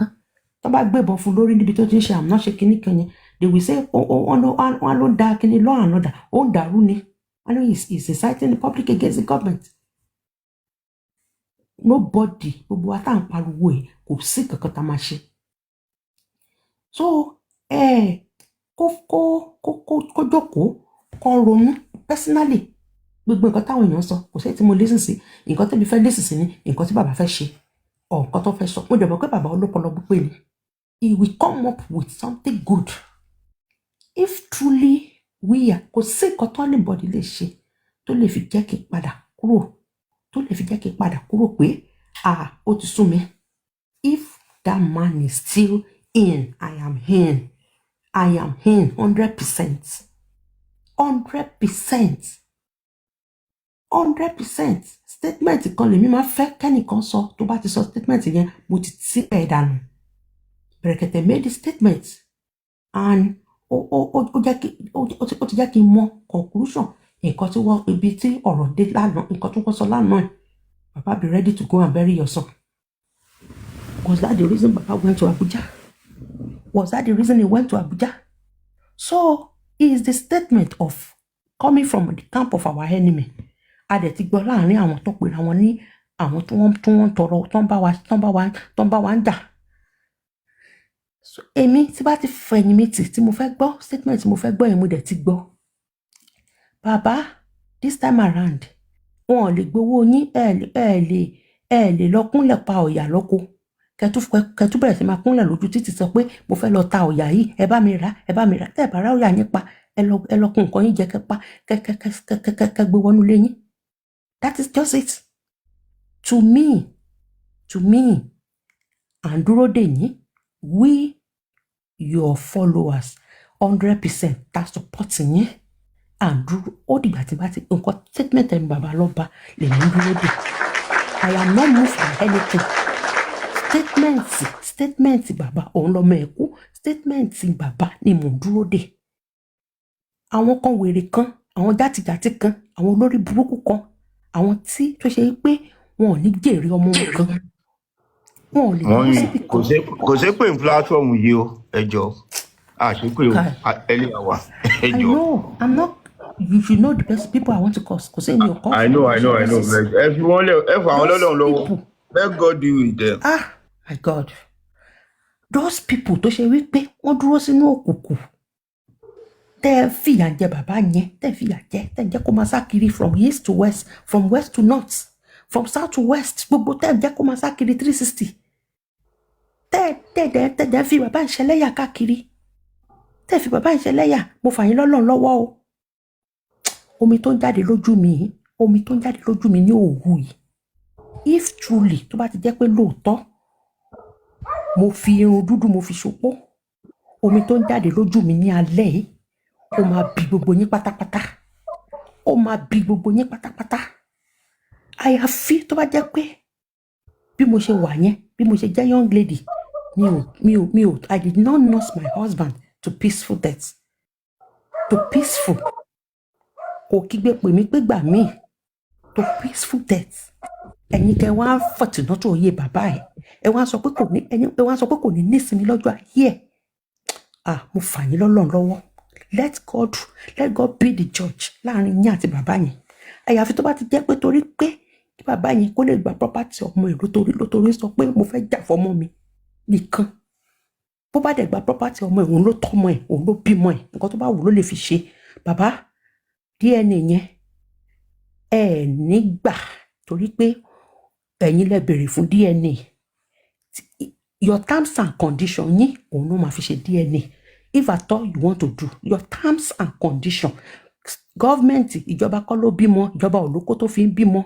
Tó bá gbébọn fún lórí níbi tó ti ń ṣe I'm not taking it yẹn. They will say wọ́n ló dá kíní law and order. Ó ń dàrú ni. I know he's inciting the public against the government. Nobody, gbogbo wa tá à ń pariwo ẹ̀ kò sí kankan tá máa ṣe. So kó jókòó kó ronú personally gbogbo nǹkan táwọn èèyàn sọ kò sẹ́yìn tí mo listen sí nǹkan tẹ́mi fẹ́ listen sí ni nǹkan tí bàbá fẹ́ ṣe ọ̀ nǹkan tó fẹ́ sọ mo dẹ̀ mọ̀ pé bàbá olópọlọ pípé ni he will come up with something good if truly we are kò sí nǹkan tó anybody lè ṣe tó lè fi jẹ́ kí n padà kúrò pé ó ti sú mi if that man is still in I am in 100%. 100% statement kan lèmi máa fẹ́ kẹ́nìkan sọ tó bá ti sọ statement yẹn mo ti tí ẹ̀ dànù Brekete made the statement and ó ti jẹ́ kí n mọ conclusion nǹkan tí wọ́n ibi tí ọ̀rọ̀ dé lánàá nǹkan tó wọ́n sọ lánàá Baba be ready to go and bury your son. Was that the reason Baba went to Abuja? Was that the reason he went to Abuja? So it is the statement of coming from the camp of our enemy. Adẹ̀ ti gbọ́ láàrin àwọn tó pera wọn ní àwọn tí wọ́n tọrọ tó ń bá wa ń jà. So èmi tí bá ti fẹ̀yìn mi tì tí mo fẹ́ gbọ́ statement tí mo fẹ́ gbọ́ yẹn mo dẹ̀ ti gbọ́. Baba this time around wọn ò lè gbowó yín ẹ lè lọ kúnlẹ̀ pa ọ̀yà lóko kẹtù bẹ̀rẹ̀ sí máa kúnlẹ̀ lójú títì sọ pé mo fẹ́ lọ ta ọ̀yà yìí ẹ bá mi rà tẹ́ ẹ bá rà ọ̀yà yín pa ẹ lọ kún nǹkan yín jẹ kẹ gbé wọnú ilé yín. That is just it. To me à ń dúró dè yín we your followers 100% ta support yín à ń dúró ó dìgbà tí bá ti nǹkan statement ẹni bàbá lọ́ba lèmi ń dúró dè. I am not moved by anything. Statement bàbá òun lọ́mọ ẹ̀kú statement bàbá ni mò ń dúró dè. Àwọn kan wèrè kan àwọn játijàti kan àwọn olórí burúkú kan àwọn tí tó ṣe pé wọn ò ní jèrè ọmọ wọn kan wọn ò lè dúró síbi kan. kò sí pé platform yìí o ẹjọ àṣepé o ẹlẹ àwà ẹjọ. I know I'm not you should know the best people I want to cause kò sí èmi ò kọ́. I know ẹ fi wọn lẹ ẹ fà wọn lọ́lọ́run lọ́wọ́ let God deal with them. My God those people tó ṣe wípé wọ́n dúró sínú òkùnkùn tẹ́ fìyà jẹ bàbá yẹn tẹ́ fìyà jẹ kó máa sá kiri from east to west from west to north from south to west gbogbo tẹ́ jẹ́ kó máa sá kiri 360 tẹ́ fi bàbá ìṣẹ̀lẹ́yà káàkiri tẹ́ fi bàbá ìṣẹ̀lẹ́yà mo fà yín lọ́lọ́run lọ́wọ́ o omi tó ń jáde lójú mi ní òwú yìí if truly tó bá ti jẹ́ pé lóòótọ́ mo fi irun dúdú mo fi ṣopó omi tó ń jáde lójú mi ní alẹ́ yìí ó máa bí gbogbo yín pátápátá àyàfi tó bá jẹ́ pé bí mo ṣe wà yẹn bí mo ṣe jẹ́ young lady mi ò I did not nurse my husband to peaceful death to peaceful kò kígbe pè mí pé gbà mí to peaceful death ẹ̀yin kẹ́ wá fọ̀tìná tó yé bàbá ẹ wá sọ pé kò ní nísinmi lọ́jọ́ ayé ẹ̀ mo fà yín lọ́lọ́run lọ́wọ́ let God be the judge láàrin yín àti bàbá yẹn àyàfi tó bá ti jẹ́ pé torí pé kí bàbá yẹn kó lè gba property ọmọ ẹ̀ lótorí sọ pé mo fẹ́ jà fọmọ mi nìkan bó bá dẹ̀ gba property ọmọ ẹ̀ òun ló tọ́mọ ẹ̀ òun ló bímọ ẹ̀ nǹkan tó bá wù ló lè fi ṣe bàbá DNA yẹn ẹ nígbà torí pé ẹ̀yin lẹ béèrè fún DNA your terms and conditions yín òun ló máa fi ṣe DNA if at all you want to do your terms and conditions government ìjọba kọ́ ló bímọ ìjọba olóko tó fi ń bímọ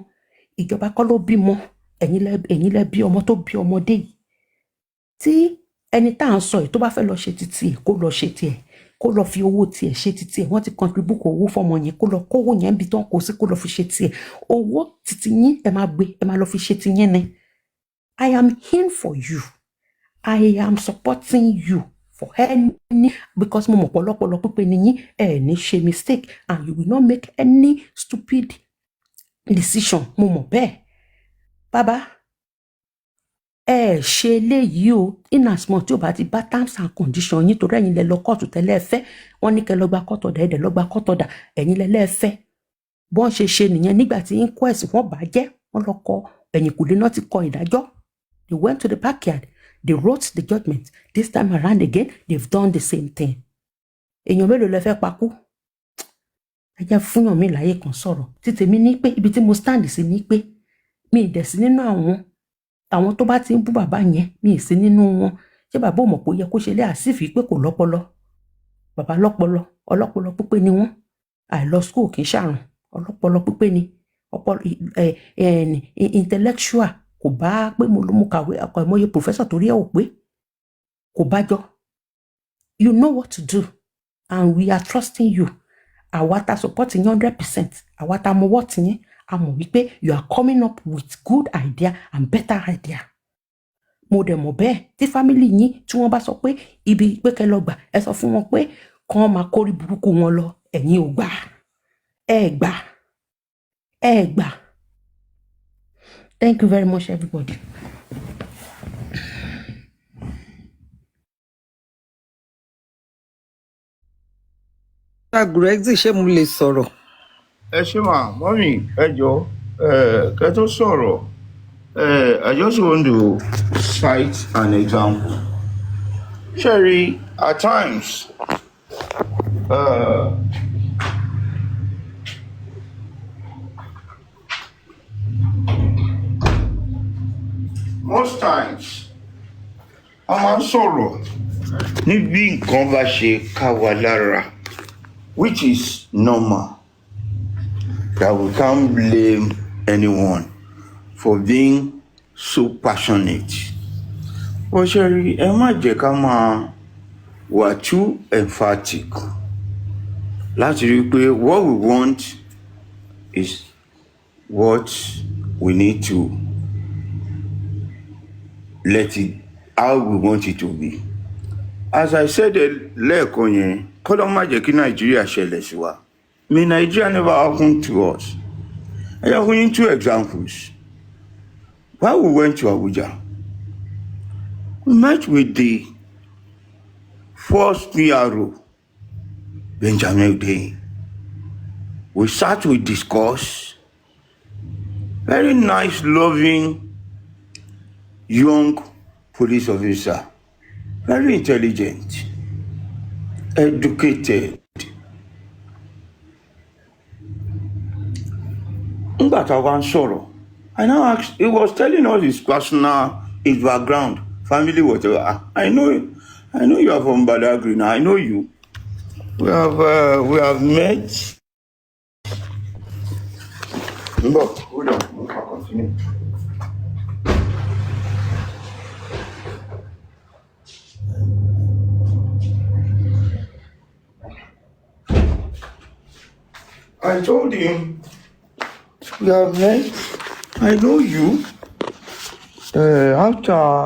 ìjọba kọ́ ló bímọ ẹ̀yin lẹ bí ọmọ tó bí ọmọdé yìí tí ẹni tá à ń sọ yìí tó bá fẹ́ lọ ṣe títí ẹ̀ kó lọ ṣe tiẹ̀ kó lọ fi owó tiẹ̀ ṣe títí ẹ̀ wọ́n ti contribute owó fọmọ yẹn kó lọ kówó yẹn bí tán kó sí kó lọ fi ṣe tiẹ̀ owó títí yín ẹ máa gbé ẹ máa lọ fi ṣe ti yẹn ni I am here for you I am supporting you for any because mo mọ̀ pọ̀lọpọ̀lọ pípé ni yín ẹ ní ṣe mistake and you will not make any stupid decision mo mọ̀ bẹ́ẹ̀ bàbá ẹ ṣe eléyìí o in as much tí o bá ti bá terms and conditions yín torí ẹ̀yin lẹ lọ kóòtù tẹ́lẹ̀ fẹ́ wọ́n ní kẹ́ lọ gba kóòtù ọ̀dà ẹ̀dẹ̀ lọ gba kóòtù ọ̀dà ẹ̀yin lẹ lẹ́ẹ̀fẹ́ bọ́n ṣe nìyẹn nígbà tí inquest wọ́n bàjẹ́ wọ́n lọ kọ ẹ̀yìnkùlé náà ti kọ ìdájọ́ they went to the backyard They wrote the judgment. This time around again, they've done the same thing. Èèyàn mélòó lẹ fẹ́ pakú? Ẹ jẹ́ fúnyàn mi láyé kan sọ̀rọ̀. Títí mi ní pé ibi tí mo stand sí ní pé mi ì dẹ̀ sí nínú àwọn tó bá ti ń bú bàbá yẹn, mi ì sí nínú wọn. Ṣé bàbá ò mọ̀ pé ó yẹ kó ṣe lé àsífì pé kò lọ́pọlọ? Bàbá lọ́pọlọ, ọlọ́pọlọ pípé ni wọ́n. Àìlọ school kì í ṣàrùn, ọlọ́pọlọ pípé ni. Intellectual kò bá pé mo kàwé àkọ́ìmọye professor torí ẹ̀ ò pé kò bá jọ. You know what to do and we are trusting you. Àwa ta support yín 100%. Àwa ta mọ what yín. A mọ̀ wípé you are coming up with good idea and better idea. Mo dẹ̀ mọ̀ bẹ́ẹ̀ tí family yín tí wọ́n bá sọ pé ibi pé kẹ́ lọ gbà ẹ sọ fún wọn pé kàn máa kórí burúkú wọn lọ ẹ̀yin ò gbà. Ẹ gbà. Thank you very much, everybody. Gurezy ṣé mo lè sọ̀rọ̀? ẹ ṣe mà mọ́mì ẹ jọ kẹ́ tó sọ̀rọ̀ I just want to cite an example. Sherry, at times most times a máa ń sọ̀rọ̀ ní bí nǹkan bá ṣe ká wa lára, which is normal, that we can't blame anyone for being so passionate. But Sherry, ẹ má jẹ́ ká máa wà too emphatic láti rí i pé what we want is what we need to let it how we want it to be. As I said lẹ́ẹ̀kan yẹn, kọ́lọ́ má jẹ́ kí Nàìjíríà ṣẹlẹ̀ sí wa. May Nigeria never happen to us. I have only 2 examples. While we went to Abuja, we met with the first PRO, Benjamin Day. We sat, we discussed. Very nice, loving, young police officer. Very intelligent, educated. Nígbà tá a wá ń sọ̀rọ̀, I now asked, he was telling us his background, family, whatever. I know you are from Badagry now. I know you. We have met. Look, hold on. I'll continue. I told him, we have met. I know you. After